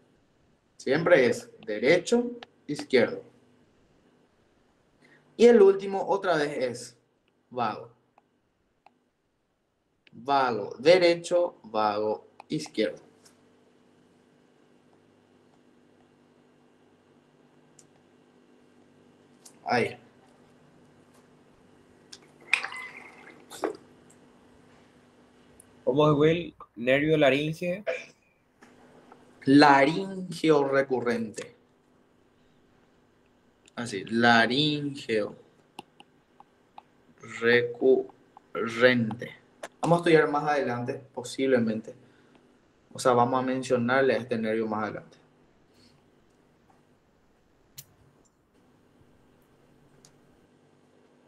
Siempre es derecho, izquierdo. Y el último otra vez es vago. Vago derecho, vago izquierdo. Ahí. ¿Cómo es, Will? Nervio laringe. Laríngeo recurrente. Así, laríngeo recurrente. Vamos a estudiar más adelante, posiblemente. O sea, vamos a mencionarle a este nervio más adelante.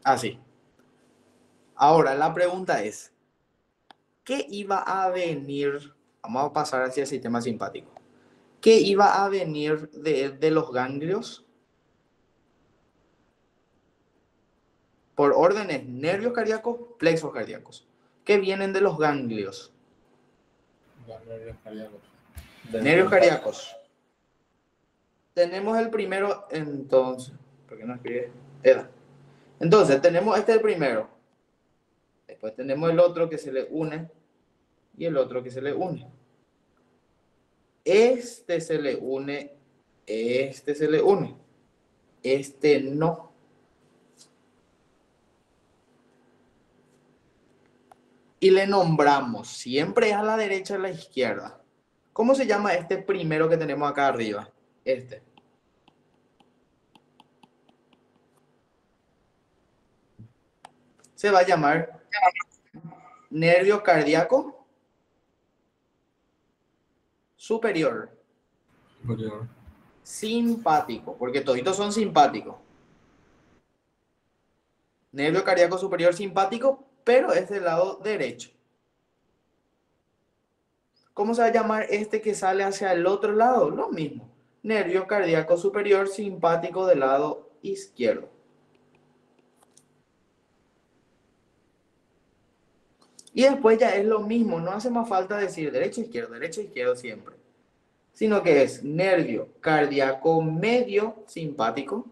Así. Ahora, la pregunta es, ¿qué iba a venir? Vamos a pasar hacia el sistema simpático. ¿Qué iba a venir de los ganglios? Por órdenes, nervios cardíacos, plexos cardíacos. ¿Qué vienen de los ganglios? Los nervios cardíacos. Nervios cardíacos. Tenemos el primero, entonces. ¿Por qué no escribe? Entonces, tenemos este el primero. Después tenemos el otro que se le une. Y el otro que se le une. Este se le une. Este se le une. Este no. Y le nombramos. Siempre a la derecha y a la izquierda. ¿Cómo se llama este primero que tenemos acá arriba? Este. Se va a llamar nervio cardíaco superior. Superior. Simpático, porque toditos son simpáticos. Nervio cardíaco superior simpático, pero es del lado derecho. ¿Cómo se va a llamar este que sale hacia el otro lado? Lo mismo. Nervio cardíaco superior simpático del lado izquierdo. Y después ya es lo mismo, no hace más falta decir derecho, izquierdo siempre. Sino que es nervio cardíaco medio simpático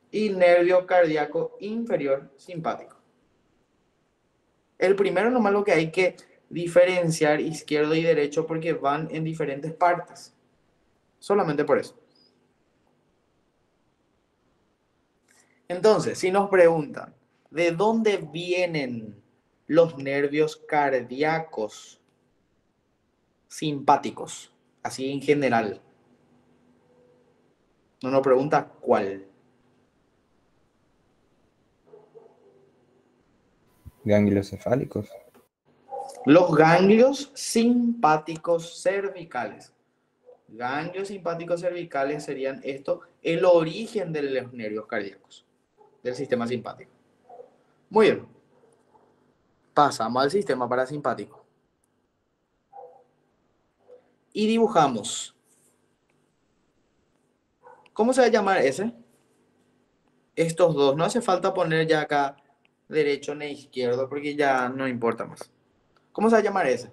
y nervio cardíaco inferior simpático. El primero nomás lo que hay que diferenciar izquierdo y derecho porque van en diferentes partes. Solamente por eso. Entonces, si nos preguntan, ¿de dónde vienen los nervios cardíacos simpáticos? Así en general. No nos pregunta cuál. Ganglios cefálicos. Los ganglios simpáticos cervicales. Ganglios simpáticos cervicales serían esto, el origen de los nervios cardíacos, del sistema simpático. Muy bien. Pasamos al sistema parasimpático. Y dibujamos. ¿Cómo se va a llamar ese? Estos dos. No hace falta poner ya acá derecho ni izquierdo porque ya no importa más. ¿Cómo se va a llamar ese?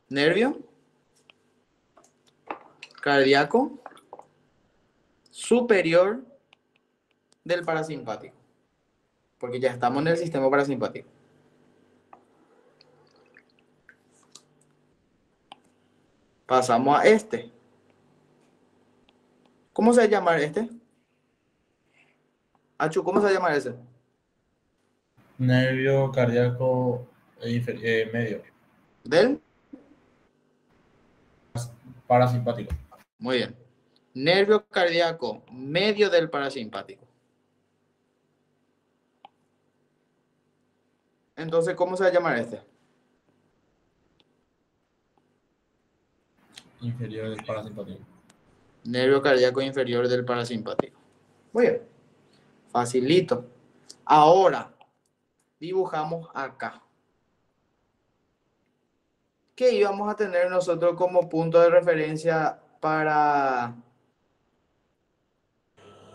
Nervio cardíaco superior del parasimpático. Porque ya estamos en el sistema parasimpático. Pasamos a este. ¿Cómo se va a llamar este? Achu, ¿cómo se va a llamar ese? Nervio cardíaco medio. ¿Del? Parasimpático. Muy bien. Nervio cardíaco medio del parasimpático. Entonces, ¿cómo se va a llamar este? Inferior del parasimpático. Nervio cardíaco inferior del parasimpático. Muy bien. Facilito. Ahora, dibujamos acá. ¿Qué íbamos a tener nosotros como punto de referencia para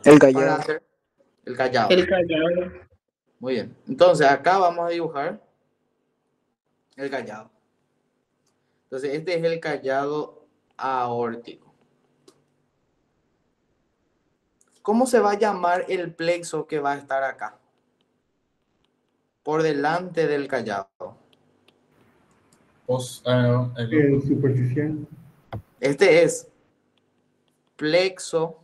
El para callado. hacer el callado? El callado. Muy bien. Entonces, acá vamos a dibujar el callado. Entonces, este es el callado aórtico. ¿Cómo se va a llamar el plexo que va a estar acá? Por delante del callado. El superficial. Este es plexo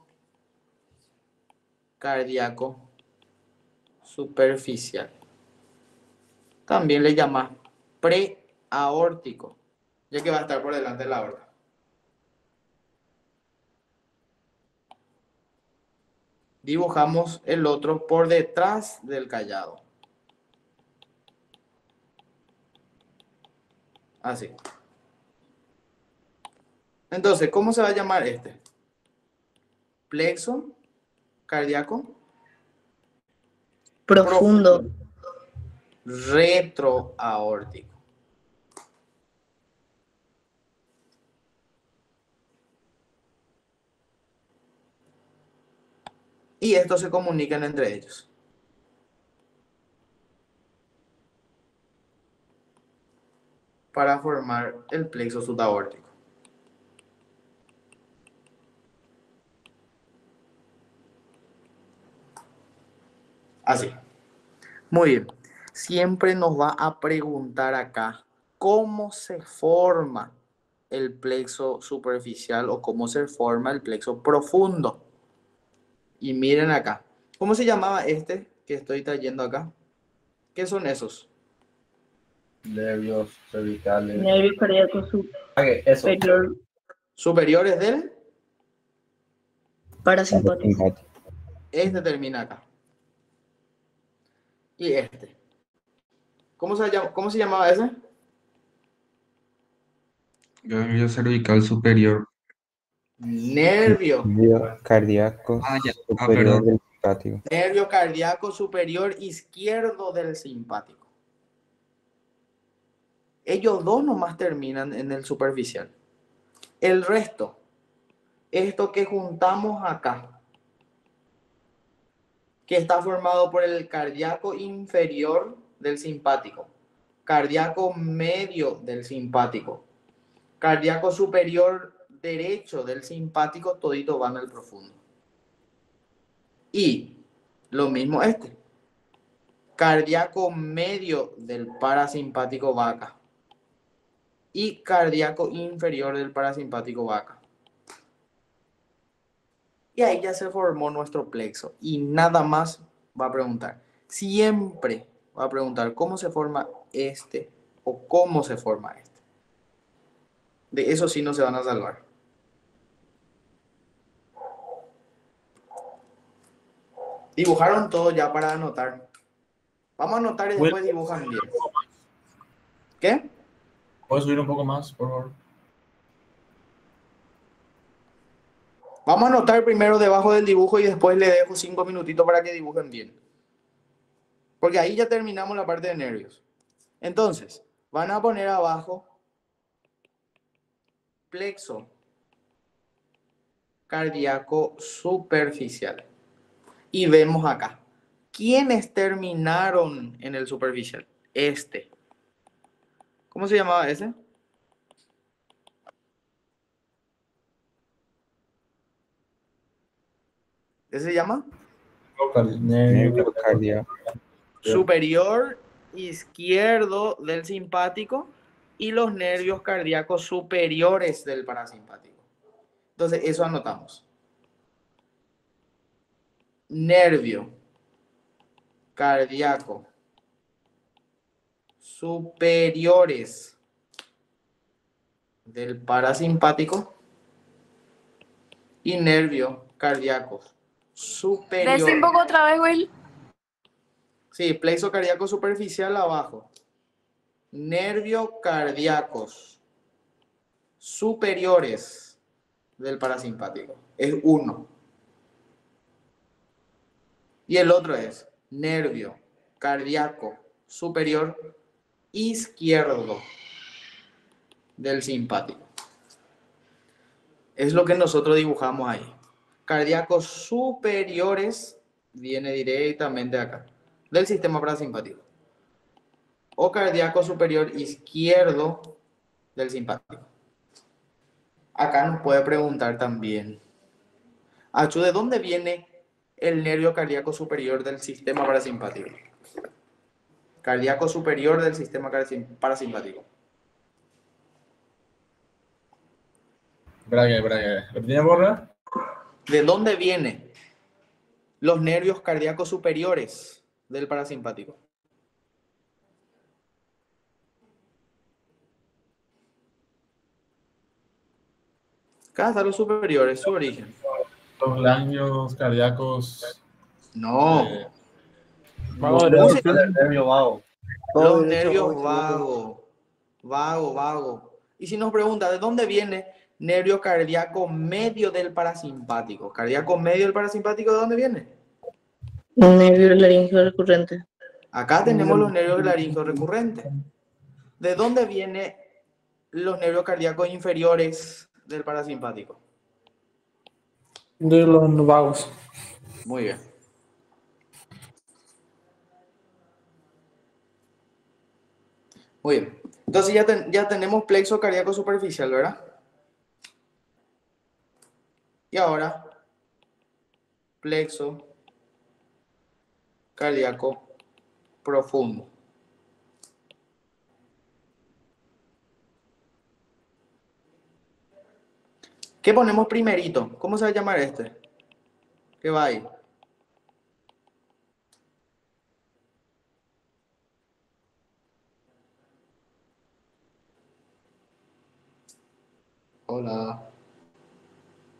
cardíaco superficial. También le llamas preaórtico, ya que va a estar por delante de la aorta. Dibujamos el otro por detrás del callado. Así. Entonces, ¿cómo se va a llamar este? Plexo cardíaco Profundo. retroaórtico. Y estos se comunican entre ellos. Para formar el plexo subaórtico. Así. Muy bien. Siempre nos va a preguntar acá cómo se forma el plexo superficial o cómo se forma el plexo profundo. Y miren acá. ¿Cómo se llamaba este que estoy trayendo acá? ¿Qué son esos? Nervios cervicales. Nervio cardíaco Eso. superior Superiores del. parasimpático. Este termina acá. Y este. ¿Cómo se llamaba ese? Ganglio cervical superior. Nervio. Nervio cardíaco Ya. superior Perdón. del simpático. Nervio cardíaco superior izquierdo del simpático. Ellos dos nomás terminan en el superficial. El resto, esto que juntamos acá, que está formado por el cardíaco inferior del simpático, cardíaco medio del simpático, cardíaco superior derecho del simpático, todito van al profundo. Y lo mismo este, cardíaco medio del parasimpático va acá. Y cardíaco inferior del parasimpático va acá. Y ahí ya se formó nuestro plexo. Y nada más va a preguntar. Siempre va a preguntar cómo se forma este o cómo se forma este. De eso sí no se van a salvar. Dibujaron todo ya para anotar. Vamos a anotar y después dibujan bien. ¿Qué? ¿Puedes subir un poco más, por favor? Vamos a anotar primero debajo del dibujo y después le dejo 5 minutitos para que dibujen bien. Porque ahí ya terminamos la parte de nervios. Entonces, van a poner abajo plexo cardíaco superficial. Y vemos acá. ¿Quiénes terminaron en el superficial? Este. ¿Cómo se llamaba ese? ¿Ese se llama? Nervio cardíaco. Superior izquierdo del simpático y los nervios cardíacos superiores del parasimpático. Entonces, eso anotamos. Nervio cardíaco superiores del parasimpático y nervios cardíacos superior. Decí un poco otra vez, Will. Sí, plexo cardíaco superficial abajo. Nervios cardíacos superiores del parasimpático. Es uno. Y el otro es nervio cardíaco superior izquierdo del simpático. Es lo que nosotros dibujamos ahí. Cardíacos superiores viene directamente acá, del sistema parasimpático. O cardíaco superior izquierdo del simpático. Acá nos puede preguntar también, Achu, ¿de dónde viene el nervio cardíaco superior del sistema parasimpático? Cardíaco superior del sistema parasimpático. Espera, ¿Repetime, porra? ¿De dónde vienen los nervios cardíacos superiores del parasimpático? Acá están los superiores, su origen. Los ganglios cardíacos. No. Vago ¿Cómo derecho. se- El nervio vago. Los nervios vagos. Vago. Y si nos pregunta, ¿de dónde viene nervio cardíaco medio del parasimpático? ¿Cardíaco medio del parasimpático de dónde viene? Un nervio laríngeo recurrente. Acá tenemos los nervios laríngeo recurrentes. ¿De dónde vienen los nervios cardíacos inferiores del parasimpático? De los vagos. Muy bien. Muy bien. Entonces ya tenemos plexo cardíaco superficial, ¿verdad? Y ahora, plexo cardíaco profundo. ¿Qué ponemos primerito? ¿Cómo se va a llamar este? ¿Qué va ahí? Hola.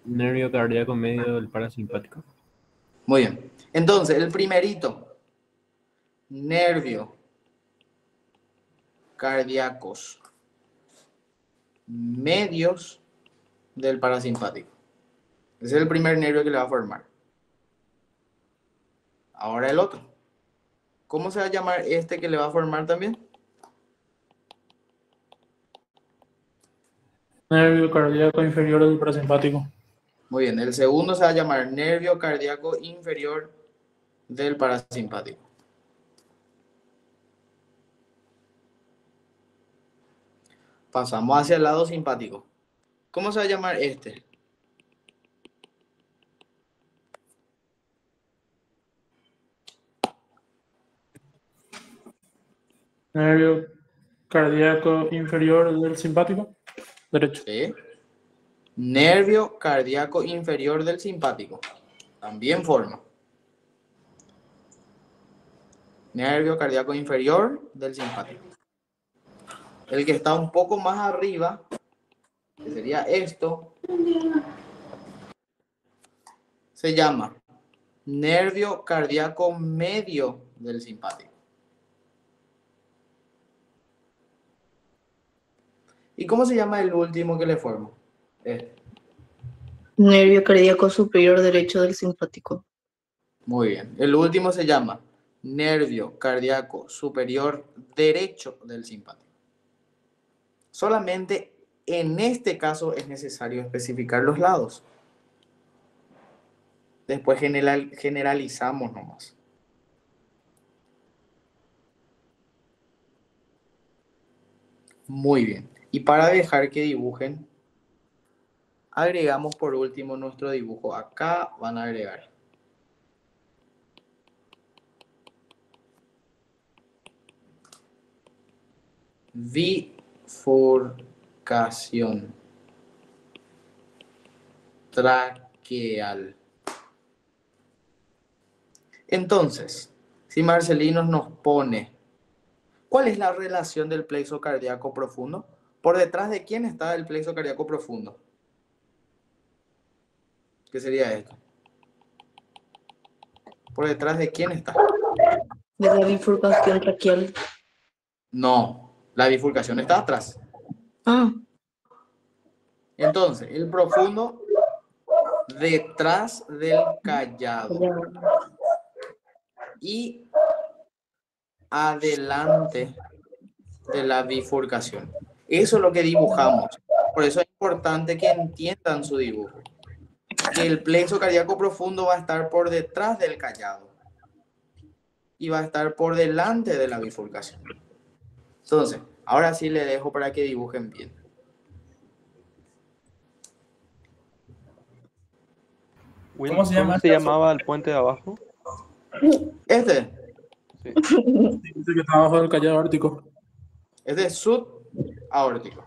Nervio cardíaco medio del parasimpático. Muy bien. Entonces, el primerito. Nervio. Cardíacos. Medios del parasimpático. Ese es el primer nervio que le va a formar. Ahora el otro. ¿Cómo se va a llamar este que le va a formar también? Nervio cardíaco inferior del parasimpático. Muy bien. El segundo se va a llamar nervio cardíaco inferior del parasimpático. Pasamos hacia el lado simpático. ¿Cómo se va a llamar este? Nervio cardíaco inferior del simpático. Derecho. ¿Sí? Nervio cardíaco inferior del simpático. También forma. Nervio cardíaco inferior del simpático. El que está un poco más arriba, que sería esto, se llama nervio cardíaco medio del simpático. ¿Y cómo se llama el último que le formo? Este. Nervio cardíaco superior derecho del simpático. Muy bien. El último se llama nervio cardíaco superior derecho del simpático. Solamente en este caso es necesario especificar los lados. Después generalizamos nomás. Muy bien. Y para dejar que dibujen, agregamos por último nuestro dibujo. Acá van a agregar. Bifurcación traqueal. Entonces, si Marcelino nos pone, ¿cuál es la relación del plexo cardíaco profundo? ¿Por detrás de quién está el plexo cardíaco profundo? ¿Qué sería esto? ¿Por detrás de quién está? De la bifurcación traqueal. No, la bifurcación está atrás. Ah, Entonces, el profundo detrás del callado ya. y adelante de la bifurcación. Eso es lo que dibujamos. Por eso es importante que entiendan su dibujo. Que el plexo cardíaco profundo va a estar por detrás del callado y va a estar por delante de la bifurcación. Entonces, ahora sí le dejo para que dibujen bien. Will, ¿Cómo se llama ¿cómo se esta llamaba el puente de abajo? Este Dice que está abajo del callado ártico. es de subaórtico.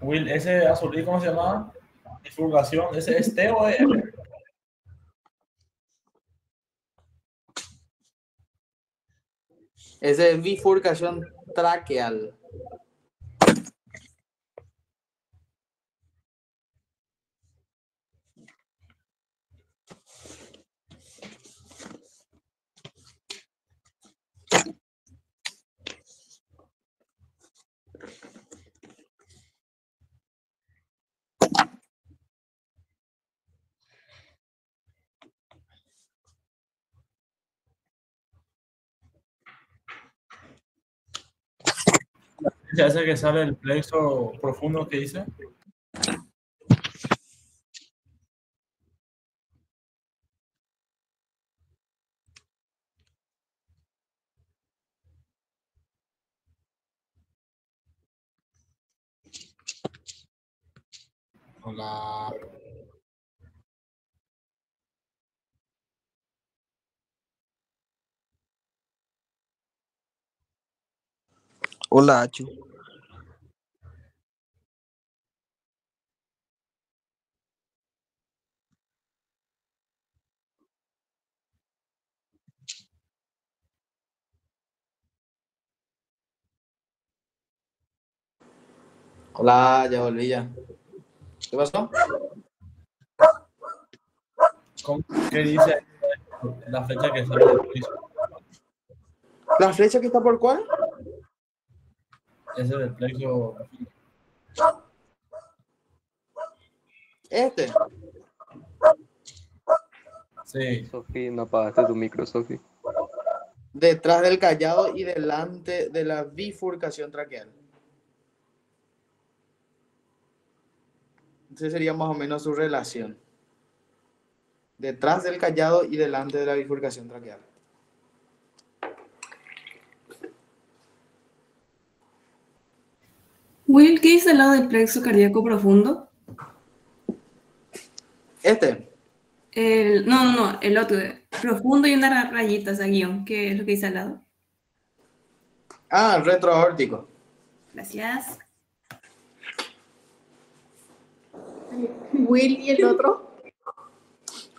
Will, ese azulí, ¿cómo se llama? Divulgación, ¿ese es T o M? Ese es bifurcación traqueal. Ese que sale el plexo profundo que dice. Hola. Hola, Achu. Hola, ya volví ya. ¿Qué pasó? ¿Qué dice la flecha que sale del plexo? ¿La flecha que está por cuál? Ese del plexo. Este. Sí. Sofi, no apagaste tu micro, Sofi. Detrás del callado y delante de la bifurcación traqueal. Esa sería más o menos su relación. Detrás del callado y delante de la bifurcación traqueal. Will, ¿qué dice al lado del plexo cardíaco profundo? Este. No, el otro. Profundo y una rayita, o sea, guión. ¿Qué es lo que dice al lado? Ah, el retroaórtico. Gracias. Will y el otro.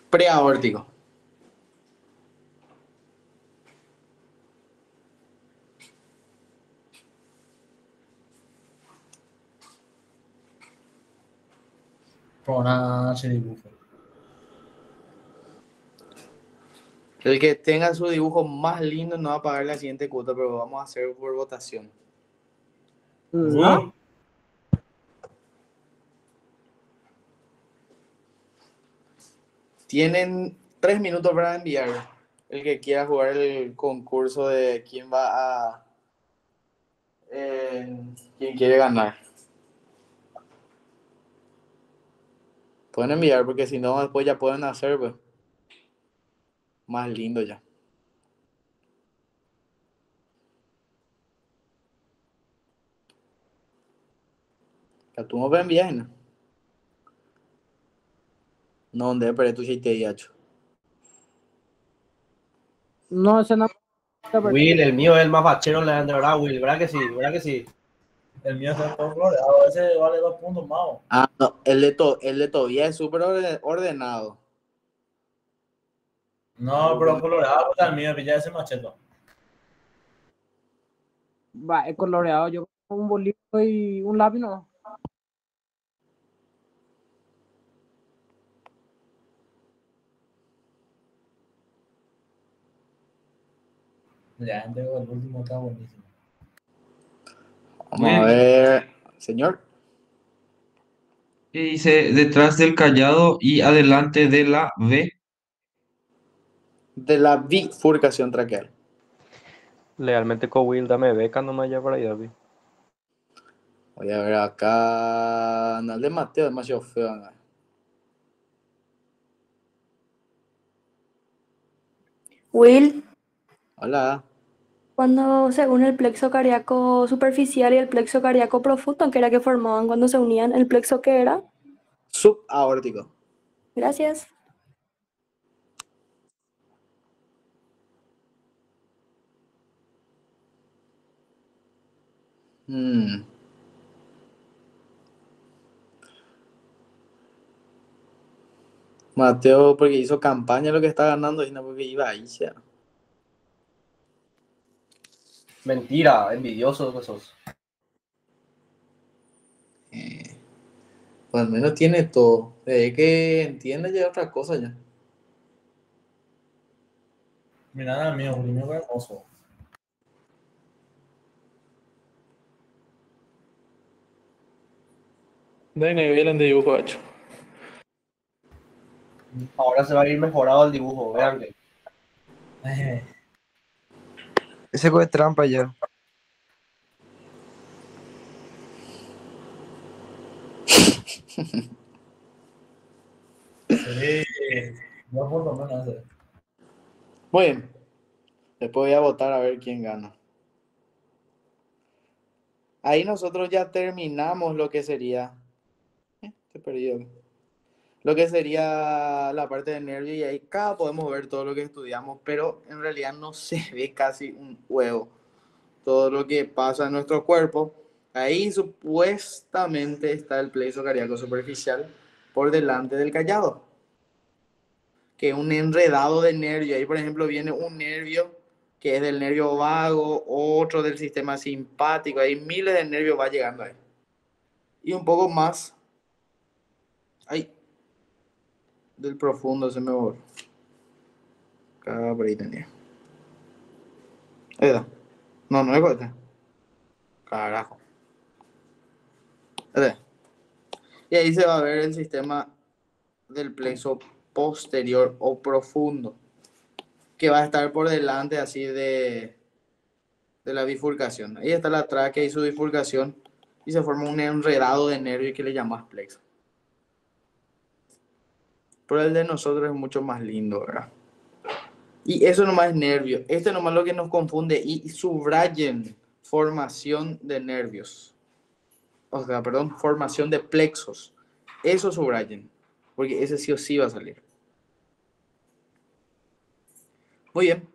Preaórtico. Con H dibujo. El que tenga su dibujo más lindo no va a pagar la siguiente cuota, pero vamos a hacer por votación. No. Tienen 3 minutos para enviar. El que quiera jugar el concurso de quién va a... quién quiere ganar. Pueden enviar porque si no después ya pueden hacer pues, más lindo ya. Ya tú no ves bien. No, donde pero tú sí te he hecho. No, ese no. Will, el mío es el más bachero, Leandro, ¿verdad, Will? ¿Verdad que sí? ¿Verdad que sí? El mío está todo floreado. Ese vale 2 puntos más. Ah, no, el de Tobía es súper ordenado. No, pero colorado está el mío, pilla ese macheto. Va, es coloreado. Yo con un bolígrafo y un lápiz, no. Ya, entregó el último, está buenísimo. Vamos a ver, señor. ¿Qué dice detrás del callado y adelante de la V? De la bifurcación traqueal. Legalmente con Will, dame beca nomás ya para allá, vi. Voy a ver acá. No, el de Mateo es demasiado feo. ¿No? Will, Hola. cuando se une el plexo cardíaco superficial y el plexo cardíaco profundo, que era que formaban cuando se unían, ¿el plexo qué era? Subaórtico. Gracias. Mateo porque hizo campaña lo que está ganando y no porque iba ahí ya. Mentira, envidioso que sos. Pues al menos tiene todo. Desde que entiende ya otra cosa ya. Mira, nada mío, primero que hermoso. De nivel en dibujo, hecho. Ahora se va a ir mejorado el dibujo, vean que. Ese juego es trampa ya. Sí, yo por lo menos sé. Muy bien. Después voy a votar a ver quién gana. Ahí nosotros ya terminamos lo que sería. Te perdió. Lo que sería la parte de nervio y ahí acá podemos ver todo lo que estudiamos, pero en realidad no se ve casi un huevo. Todo lo que pasa en nuestro cuerpo. Ahí supuestamente está el plexo cardíaco superficial por delante del callado. Que es un enredado de nervio. Ahí, por ejemplo, viene un nervio que es del nervio vago, otro del sistema simpático. Hay miles de nervios va llegando ahí. Y un poco más. Ahí. Del profundo se me borró. Acá por ahí tenía. Ahí está. No, no es corta. Carajo. Ahí está. Y ahí se va a ver el sistema del plexo posterior o profundo, que va a estar por delante así de la bifurcación. Ahí está la tráquea y su bifurcación y se forma un enredado de nervio que le llamas plexo. Pero el de nosotros es mucho más lindo, ¿verdad? Y eso nomás es nervio. Este nomás lo que nos confunde. Y subrayen formación de nervios. O sea, perdón, formación de plexos. Eso subrayen. Porque ese sí o sí va a salir. Muy bien.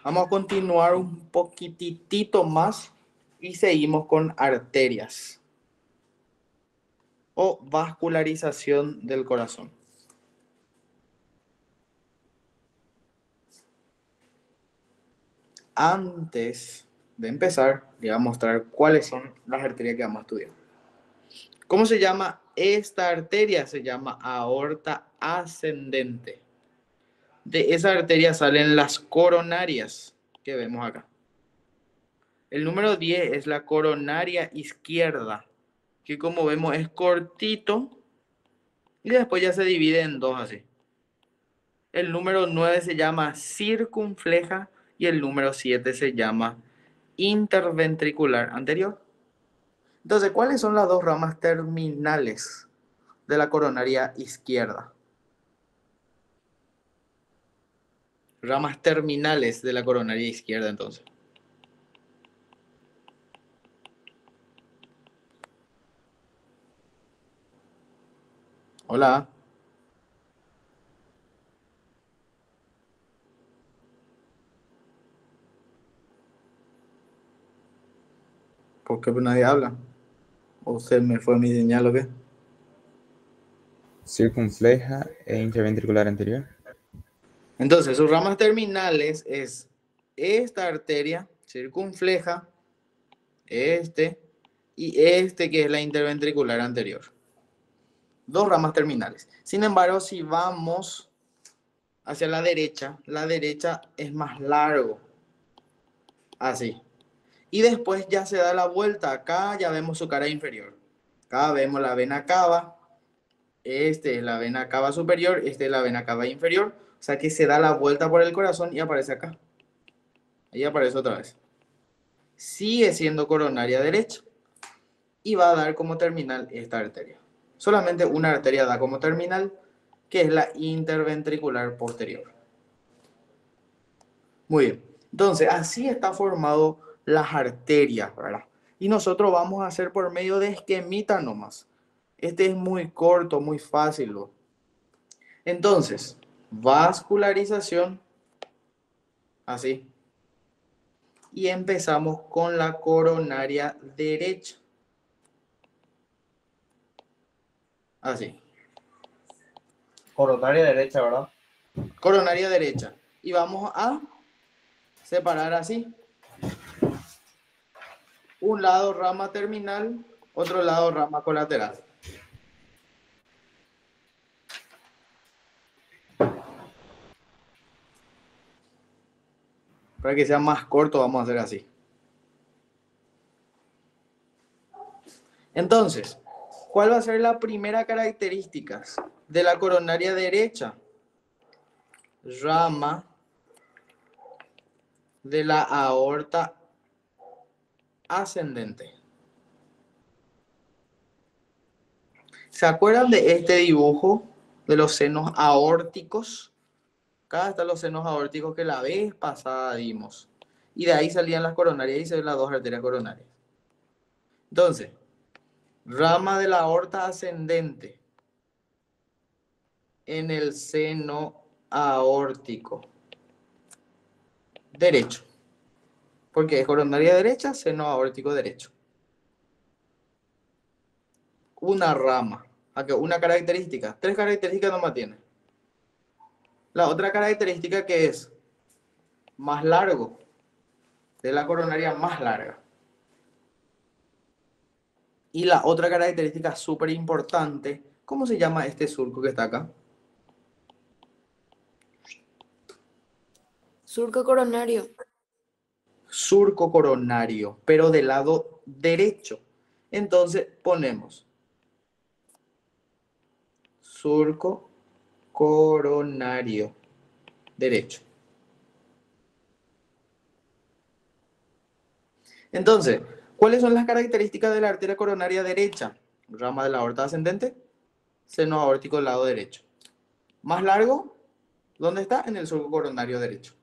Vamos a continuar un poquitito más y seguimos con arterias o vascularización del corazón. Antes de empezar, le voy a mostrar cuáles son las arterias que vamos a estudiar. ¿Cómo se llama esta arteria? Se llama aorta ascendente. De esa arteria salen las coronarias que vemos acá. El número 10 es la coronaria izquierda, que como vemos es cortito y después ya se divide en dos así. El número 9 se llama circunfleja y el número 7 se llama interventricular anterior. Entonces, ¿cuáles son las dos ramas terminales de la coronaria izquierda? Ramas terminales de la coronaria izquierda, entonces. Hola. ¿Por qué nadie habla? ¿O se me fue mi señal o qué? circunfleja e interventricular anterior. Entonces, sus ramas terminales es esta arteria circunfleja, y que es la interventricular anterior. Dos ramas terminales. Sin embargo, si vamos hacia la derecha es más largo. Así. Y después ya se da la vuelta. Acá ya vemos su cara inferior. Acá vemos la vena cava. Es la vena cava superior. Es la vena cava inferior. O sea que se da la vuelta por el corazón y aparece acá. Ahí aparece otra vez. Sigue siendo coronaria derecha. Y va a dar como terminal esta arteria. Solamente una arteria da como terminal, que es la interventricular posterior. Muy bien. Entonces, así está formado las arterias, ¿verdad? Y nosotros vamos a hacer por medio de esquemita nomás. Este es muy corto, muy fácil, ¿no? Entonces, vascularización, así. Y empezamos con la coronaria derecha. Así. Coronaria derecha, ¿verdad? Coronaria derecha. Y vamos a separar así. Un lado rama terminal, otro lado rama colateral. Para que sea más corto vamos a hacer así. Entonces, ¿cuál va a ser la primera característica de la coronaria derecha? Rama de la aorta ascendente. ¿Se acuerdan de este dibujo de los senos aórticos? Acá están los senos aórticos que la vez pasada dimos. Y de ahí salían las coronarias y se ven las dos arterias coronarias. Entonces, rama de la aorta ascendente en el seno aórtico derecho. Porque es coronaria derecha, seno aórtico derecho. Una rama. Aquí, una característica. 3 características nomás tiene. La otra característica que es más largo. De la coronaria más larga. Y la otra característica súper importante. ¿Cómo se llama este surco que está acá? Surco coronario. Surco coronario, pero del lado derecho. Entonces ponemos surco coronario derecho. Entonces, ¿cuáles son las características de la arteria coronaria derecha? Rama de la aorta ascendente, seno aórtico del lado derecho. Más largo, ¿dónde está? En el surco coronario derecho.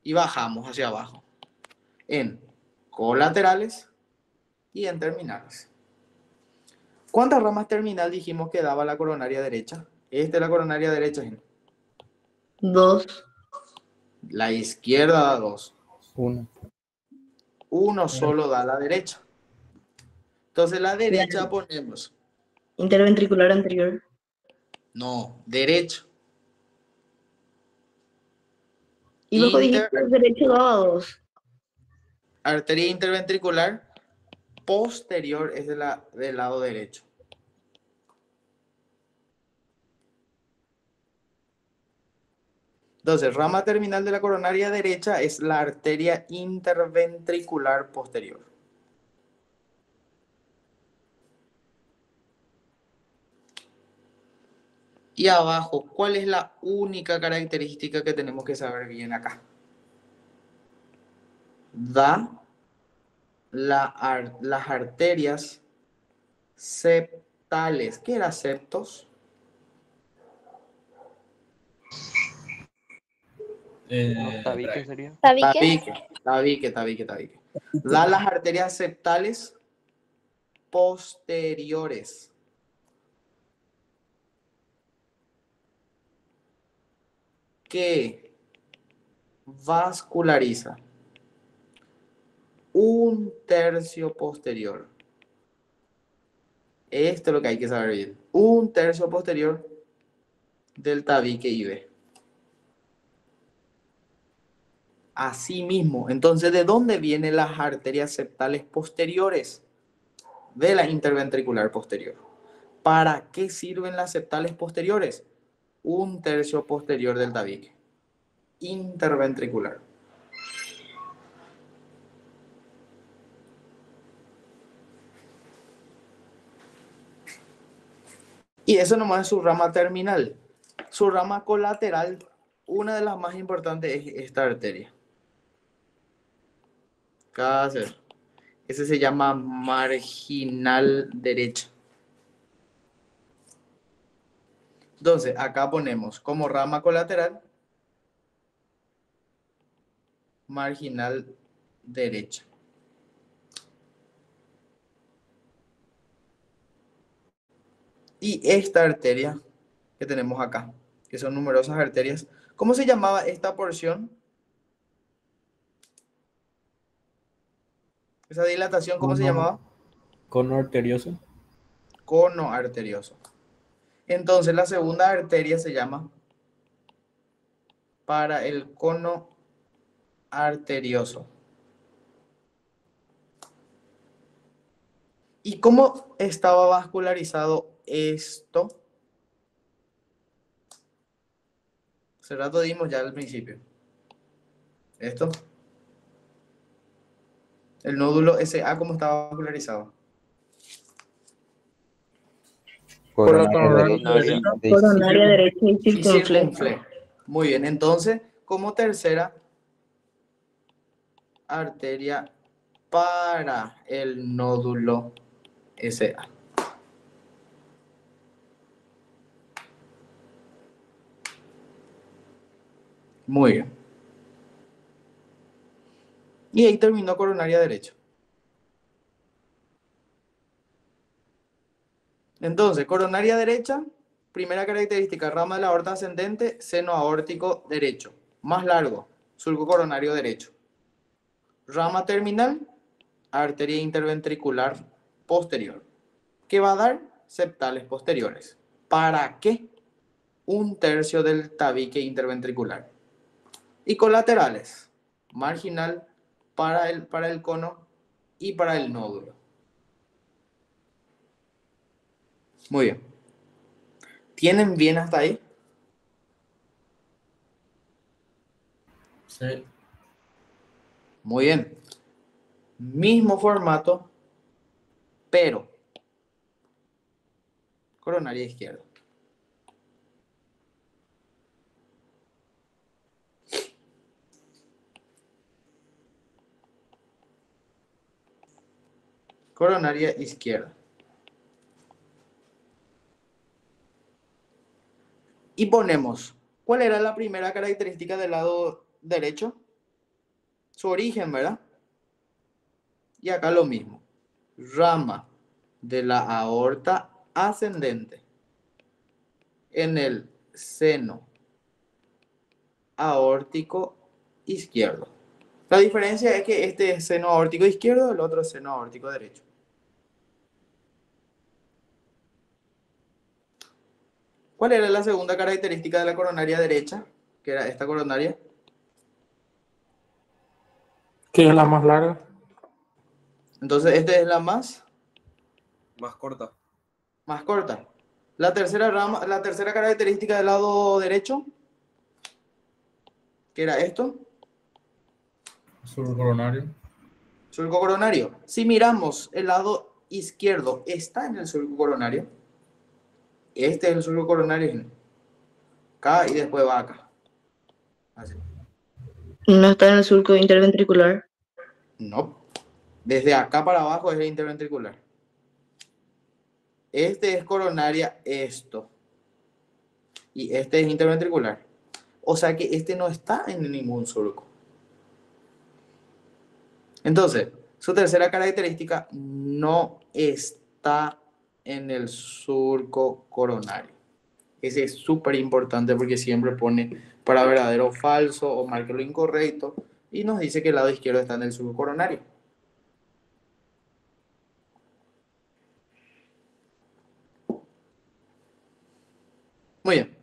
Y bajamos hacia abajo. En colaterales y en terminales. ¿Cuántas ramas terminal dijimos que daba la coronaria derecha? Esta es la coronaria derecha. 2. La izquierda da 2. 1. Uno solo da la derecha. Entonces la derecha ponemos. Interventricular anterior. No, derecho. Y luego dijiste que el derecho daba 2. Arteria interventricular posterior es del lado derecho. Entonces, rama terminal de la coronaria derecha es la arteria interventricular posterior. Y abajo, ¿cuál es la única característica que tenemos que saber bien acá? Da las arterias septales. ¿Qué era septos? Tabique sería. Tabique. Da las arterias septales posteriores. Que vasculariza 1/3 posterior Esto es lo que hay que saber bien. Un tercio posterior del tabique IB. Así mismo. Entonces, ¿de dónde vienen las arterias septales posteriores? De la interventricular posterior. ¿Para qué sirven las septales posteriores? Un tercio posterior del tabique. Interventricular. Y eso nomás es su rama terminal. Su rama colateral, una de las más importantes es esta arteria. Cáceres. Ese se llama marginal derecha. Entonces, acá ponemos como rama colateral, marginal derecha. Y esta arteria que tenemos acá, que son numerosas arterias, ¿cómo se llamaba esta porción? Esa dilatación, ¿cómo se llamaba? Cono arterioso. Cono arterioso. Entonces, la segunda arteria se llama para el cono arterioso. ¿Y cómo estaba vascularizado esto? Hace rato dimos ya al principio. Esto. El nódulo SA, ¿cómo estaba vascularizado? Coronaria derecha y Y circunfleja. circunfleja. Muy bien, entonces, como tercera arteria para el nódulo SA. Muy bien. Y ahí terminó coronaria derecha. Entonces, coronaria derecha, primera característica, rama de la aorta ascendente, seno aórtico derecho. Más largo, surco coronario derecho. Rama terminal, arteria interventricular posterior. ¿Qué va a dar? Septales posteriores. ¿Para qué? Un tercio del tabique interventricular. Y colaterales, marginal para el cono y para el nódulo. Muy bien. ¿Tienen bien hasta ahí? Sí. Muy bien. Mismo formato, pero coronaria izquierda. Coronaria izquierda. Y ponemos, ¿cuál era la primera característica del lado derecho? Su origen, ¿verdad? Y acá lo mismo. Rama de la aorta ascendente en el seno aórtico izquierdo. La diferencia es que este es seno aórtico izquierdo, el otro es seno aórtico derecho. ¿Cuál era la segunda característica de la coronaria derecha? Que era esta coronaria. ¿Qué es la más larga? Entonces, esta es la más corta. Más corta. La tercera característica del lado derecho, que era esto. Surco coronario. Surco coronario. Si miramos el lado izquierdo, está en el surco coronario. Este es el surco coronario. Acá y después va acá. Así. No está en el surco interventricular. No. Desde acá para abajo es el interventricular. Este es coronaria, esto. Y este es interventricular. O sea que este no está en ningún surco. Entonces, su tercera característica no está en el surco coronario. Ese es súper importante porque siempre pone para verdadero o falso o marca lo incorrecto y nos dice que el lado izquierdo está en el surco coronario. Muy bien.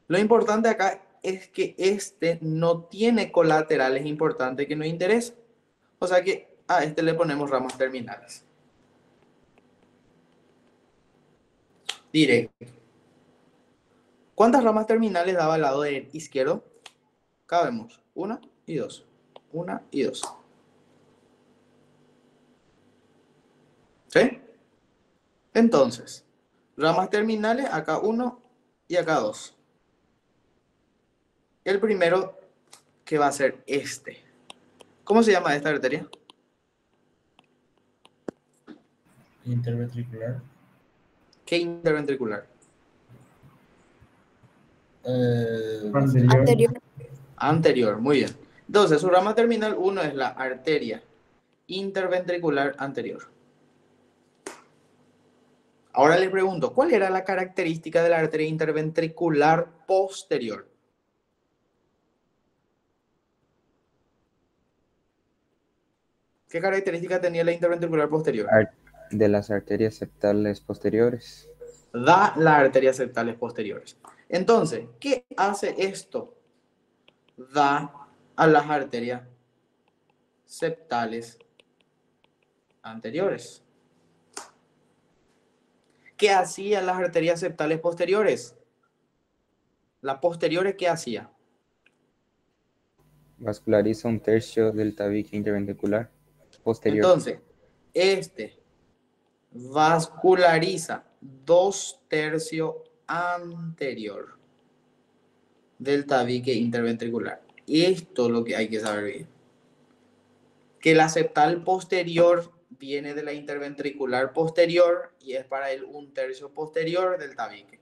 Lo importante acá es que este no tiene colaterales importantes que nos interesen. O sea que a este le ponemos ramas terminales. Directo. ¿Cuántas ramas terminales daba al lado de izquierdo? Acá vemos 1 y 2. 1 y 2. ¿Sí? Entonces, ramas terminales, acá 1 y acá 2. El primero que va a ser este. ¿Cómo se llama esta arteria? Interventricular. ¿Qué interventricular? Anterior. Anterior, muy bien. Entonces, su rama terminal 1 es la arteria interventricular anterior. Ahora les pregunto, ¿cuál era la característica de la arteria interventricular posterior? ¿Qué característica tenía la interventricular posterior? De las arterias septales posteriores. Da las arterias septales posteriores. Entonces, ¿qué hace esto? Da a las arterias septales anteriores. ¿Qué hacían las arterias septales posteriores? ¿Las posteriores qué hacía? Vasculariza un tercio del tabique interventricular posterior. Entonces, este vasculariza 2/3 anterior del tabique interventricular. Esto es lo que hay que saber bien. Que la septal posterior viene de la interventricular posterior y es para el 1/3 posterior del tabique.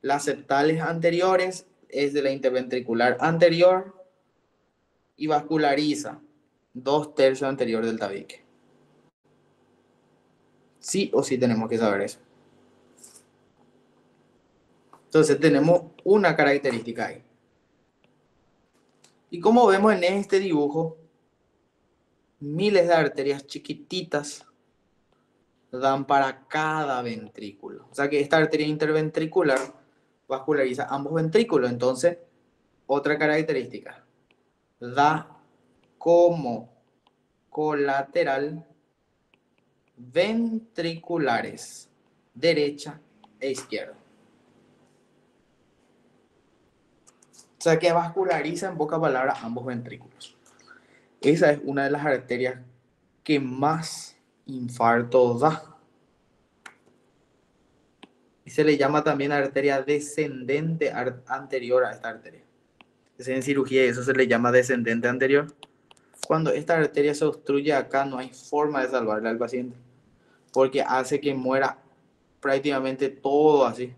Las septales anteriores es de la interventricular anterior y vasculariza 2/3 anterior del tabique. Sí o sí tenemos que saber eso. Entonces tenemos una característica ahí. Y como vemos en este dibujo, miles de arterias chiquititas dan para cada ventrículo. O sea que esta arteria interventricular vasculariza ambos ventrículos. Entonces, otra característica, da como colateral ventriculares derecha e izquierda. O sea que vasculariza en pocas palabras ambos ventrículos. Esa es una de las arterias que más infarto da. Y se le llama también arteria descendente anterior a esta arteria. En cirugía eso se le llama descendente anterior. Cuando esta arteria se obstruye acá no hay forma de salvarle al paciente. Porque hace que muera prácticamente todo así.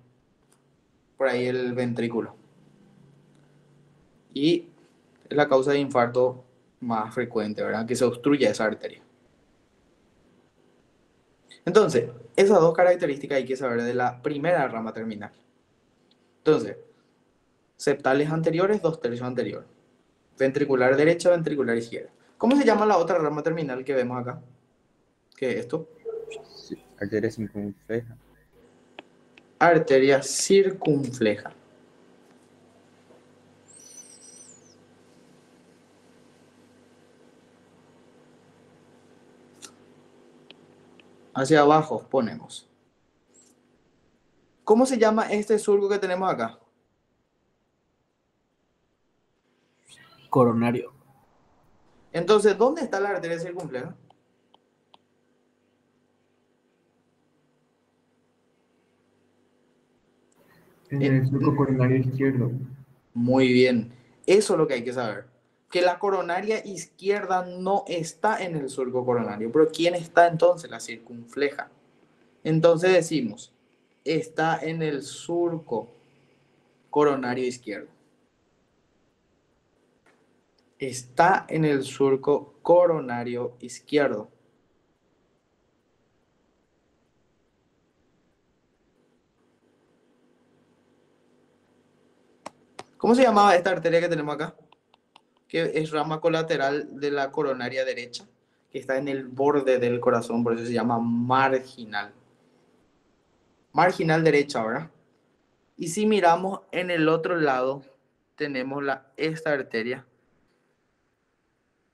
Por ahí el ventrículo. Y es la causa de infarto más frecuente, ¿verdad? Que se obstruya esa arteria. Entonces, esas dos características hay que saber de la primera rama terminal. Entonces, septales anteriores, 2/3 anterior. Ventricular derecha, ventricular izquierda. ¿Cómo se llama la otra rama terminal que vemos acá? ¿Qué es esto? Sí, arteria circunfleja. Arteria circunfleja. Hacia abajo ponemos. ¿Cómo se llama este surco que tenemos acá? Coronario. Entonces, ¿dónde está la arteria circunfleja? En el surco coronario izquierdo. Muy bien. Eso es lo que hay que saber. Que la coronaria izquierda no está en el surco coronario. Pero ¿quién está entonces? La circunfleja. Entonces decimos, está en el surco coronario izquierdo. Está en el surco coronario izquierdo. ¿Cómo se llamaba esta arteria que tenemos acá? Que es rama colateral de la coronaria derecha, que está en el borde del corazón, por eso se llama marginal. Marginal derecha, ¿verdad? Y si miramos en el otro lado, tenemos esta arteria,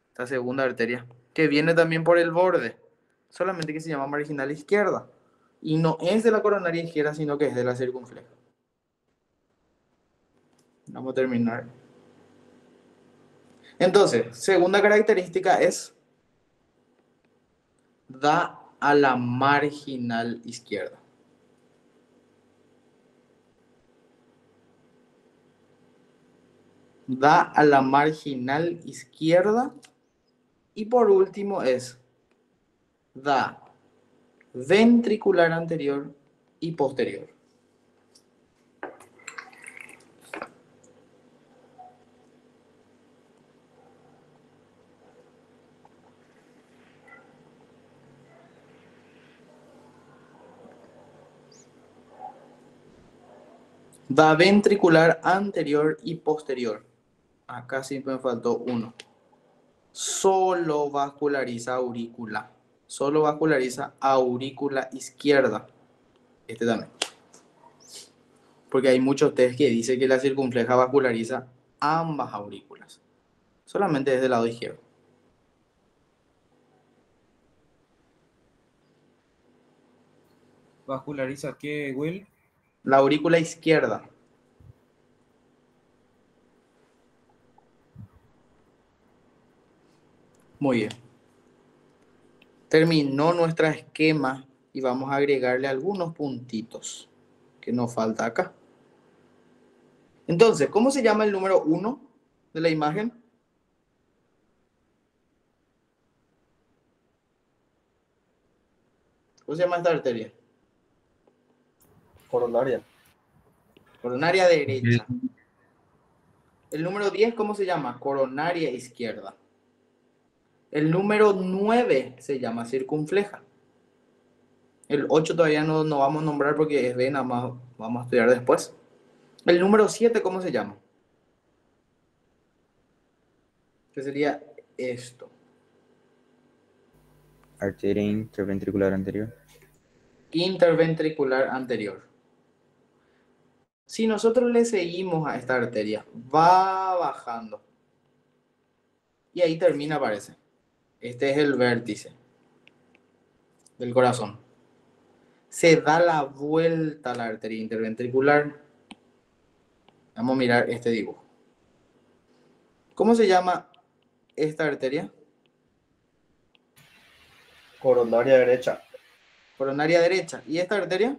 esta segunda arteria, que viene también por el borde, solamente que se llama marginal izquierda. Y no es de la coronaria izquierda, sino que es de la circunfleja. Vamos a terminar. Entonces, segunda característica es da a la marginal izquierda. Da a la marginal izquierda. Y por último es da ventricular anterior y posterior. Da ventricular anterior y posterior. Acá sí me faltó uno. Solo vasculariza aurícula. Solo vasculariza aurícula izquierda. Este también. Porque hay muchos test que dicen que la circunfleja vasculariza ambas aurículas. Solamente desde el lado izquierdo. ¿Vasculariza qué, Will? La aurícula izquierda. Muy bien. Terminó nuestro esquema y vamos a agregarle algunos puntitos que nos falta acá. Entonces, ¿cómo se llama el número 1 de la imagen? ¿Cómo se llama esta arteria? Coronaria. Coronaria derecha. El número 10, ¿cómo se llama? Coronaria izquierda. El número 9 se llama circunfleja. El 8 todavía no vamos a nombrar porque es vena, más vamos a estudiar después. El número 7, ¿cómo se llama? ¿Qué sería esto? Arteria interventricular anterior. Interventricular anterior. Si nosotros le seguimos a esta arteria, va bajando. Y ahí termina, parece. Este es el vértice del corazón. Se da la vuelta a la arteria interventricular. Vamos a mirar este dibujo. ¿Cómo se llama esta arteria? Coronaria derecha. Coronaria derecha. ¿Y esta arteria?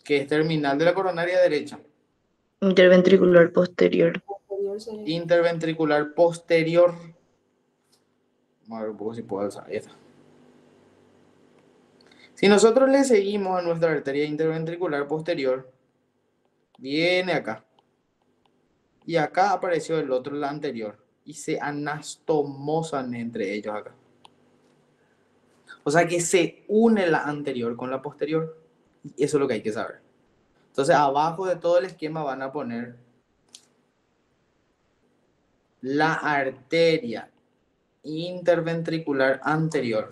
Que es terminal de la coronaria derecha. Interventricular posterior. Interventricular posterior. Vamos a ver un poco si puedo alzar. Ahí está. Si nosotros le seguimos a nuestra arteria interventricular posterior, viene acá. Y acá apareció el otro, la anterior. Y se anastomosan entre ellos acá. O sea que se une la anterior con la posterior. Y eso es lo que hay que saber. Entonces, abajo de todo el esquema van a poner la arteria interventricular anterior.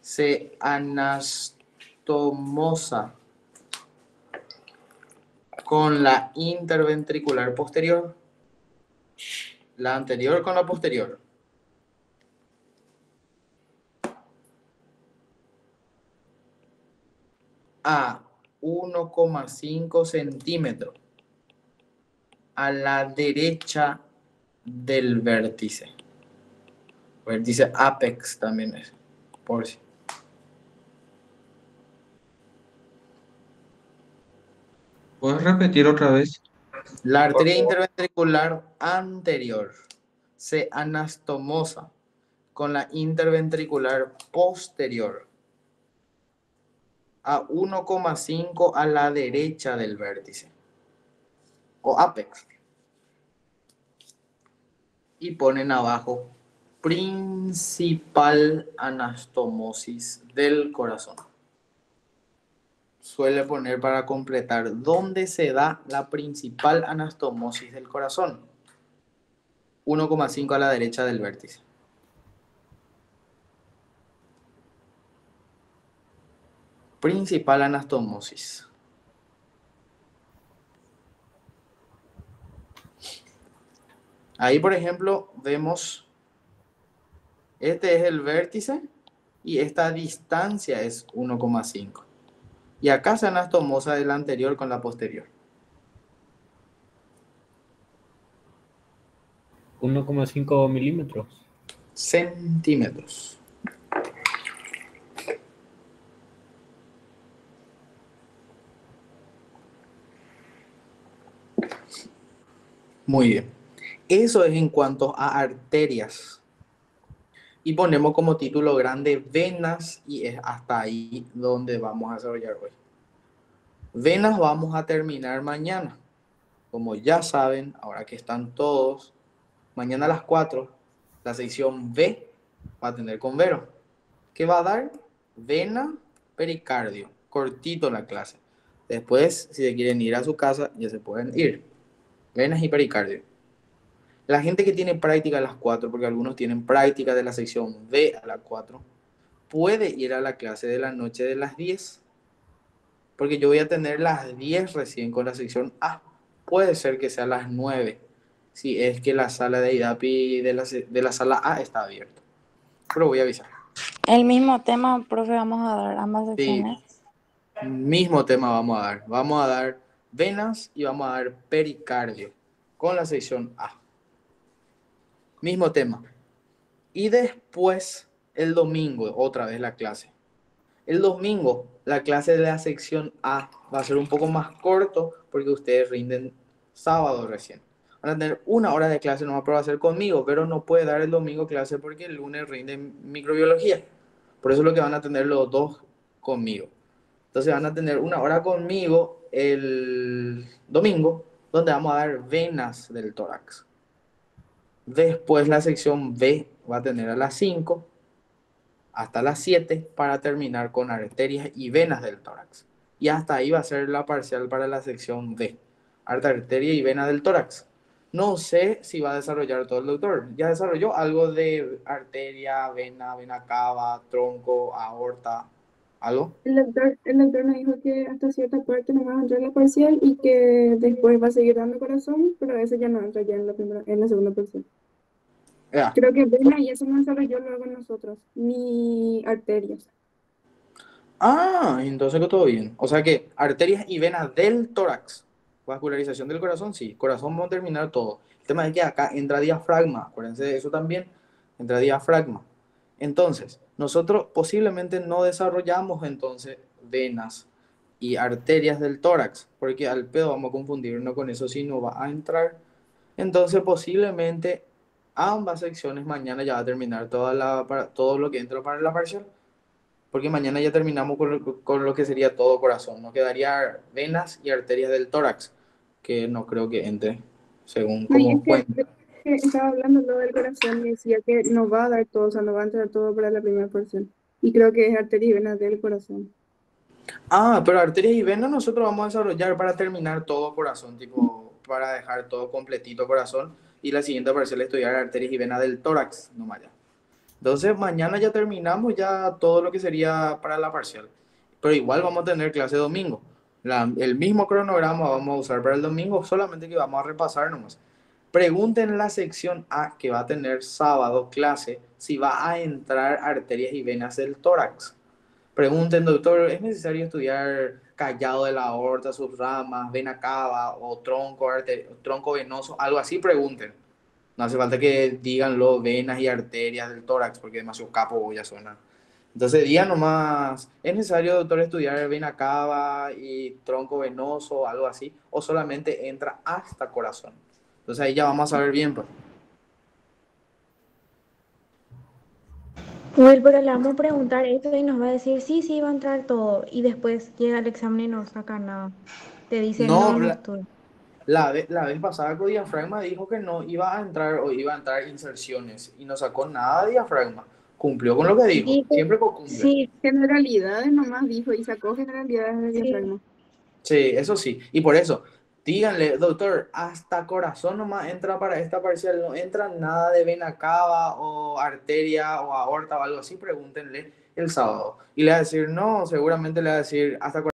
Se anastomosa con la interventricular posterior. La anterior con la posterior. A 1,5 centímetros a la derecha del vértice. Vértice apex también es, por si. ¿Puedes repetir otra vez? La arteria interventricular anterior se anastomosa con la interventricular posterior a 1,5 a la derecha del vértice o apex. Y ponen abajo principal anastomosis del corazón. Suele poner para completar dónde se da la principal anastomosis del corazón. 1,5 a la derecha del vértice. Principal anastomosis. Ahí, por ejemplo, vemos, este es el vértice y esta distancia es 1,5. Y acá se anastomosa de la anterior con la posterior. 1,5 milímetros. Centímetros. Muy bien. Eso es en cuanto a arterias. Y ponemos como título grande venas y es hasta ahí donde vamos a desarrollar hoy. Venas vamos a terminar mañana. Como ya saben, ahora que están todos, mañana a las 4, la sección B va a tener con Vero. ¿Qué va a dar? Vena, pericardio. Cortito la clase. Después, si se quieren ir a su casa, ya se pueden ir. Venas y pericardio. La gente que tiene práctica a las 4, porque algunos tienen práctica de la sección B a las 4, puede ir a la clase de la noche de las 10. Porque yo voy a tener las 10 recién con la sección A. Puede ser que sea las 9, si es que la sala de IDAPI de la sala A está abierta. Pero voy a avisar. El mismo tema, profe, vamos a dar ambas Sí, secciones. mismo tema vamos a dar. Vamos a dar venas y vamos a dar pericardio con la sección A. Mismo tema. Y después, el domingo, otra vez la clase. El domingo, la clase de la sección A va a ser un poco más corto porque ustedes rinden sábado recién. Van a tener 1 hora de clase, no va a hacer conmigo, pero no puede dar el domingo clase porque el lunes rinden microbiología. Por eso es lo que van a tener los dos conmigo. Entonces van a tener 1 hora conmigo el domingo, donde vamos a dar venas del tórax. Después la sección B va a tener a las 5 hasta las 7 para terminar con arterias y venas del tórax. Y hasta ahí va a ser la parcial para la sección D. Arteria y vena del tórax. No sé si va a desarrollar todo el doctor. Ya desarrolló algo de arteria, vena, vena cava, tronco, aorta, ¿algo? El doctor me dijo que hasta cierta parte no va a entrar en la parcial y que después va a seguir dando corazón, pero eso ya no entra ya en la segunda parcial. Ya. Creo que vena y eso no desarrolló luego nosotros, ni arterias. Ah, entonces que todo bien. O sea que arterias y venas del tórax. Vascularización del corazón, sí. Corazón vamos a terminar todo. El tema es que acá entra diafragma. Acuérdense de eso también. Entra diafragma. Entonces, nosotros posiblemente no desarrollamos entonces venas y arterias del tórax, porque al pedo vamos a confundirnos con eso si no va a entrar. Entonces, posiblemente ambas secciones mañana ya va a terminar todo lo que entra para la parcial. Porque mañana ya terminamos con lo que sería todo corazón. Nos quedaría venas y arterias del tórax, que no creo que entre, según No, y como es cuenta. que estaba hablando luego del corazón y decía que no va a dar todo, o sea, no va a entrar todo para la primera porción. Y creo que es arteria y venas del corazón. Ah, pero arterias y venas nosotros vamos a desarrollar para terminar todo corazón, tipo, para dejar todo completito corazón. Y la siguiente parcial estudiar arterias y venas del tórax, nomás ya. Entonces mañana ya terminamos ya todo lo que sería para la parcial. Pero igual vamos a tener clase domingo. El mismo cronograma vamos a usar para el domingo, solamente que vamos a repasar nomás. Pregunten en la sección A, que va a tener sábado clase, si va a entrar arterias y venas del tórax. Pregunten, doctor, ¿es necesario estudiar callado de la aorta, sus ramas, vena cava o tronco venoso? Algo así, pregunten. No hace falta que díganlo venas y arterias del tórax, porque demasiado capo ya suena. Entonces, digan nomás, ¿es necesario, doctor, estudiar vena cava y tronco venoso, algo así? ¿O solamente entra hasta corazón? Entonces, ahí ya vamos a saber bien, pues. Well, pero le vamos a preguntar esto y nos va a decir, sí, va a entrar todo. Y después llega el examen y no saca nada. Te dice, No, no estoy. la vez pasada con diafragma dijo que no iba a entrar o iba a entrar inserciones y no sacó nada de diafragma. Cumplió con lo que dijo. Sí, Siempre cumple. sí, generalidades nomás dijo y sacó generalidades de diafragma. Sí, eso sí. Y por eso, Díganle, doctor, hasta corazón nomás entra para esta parcial, no entra nada de vena cava o arteria o aorta o algo así, pregúntenle el sábado. Y le va a decir, no, seguramente le va a decir hasta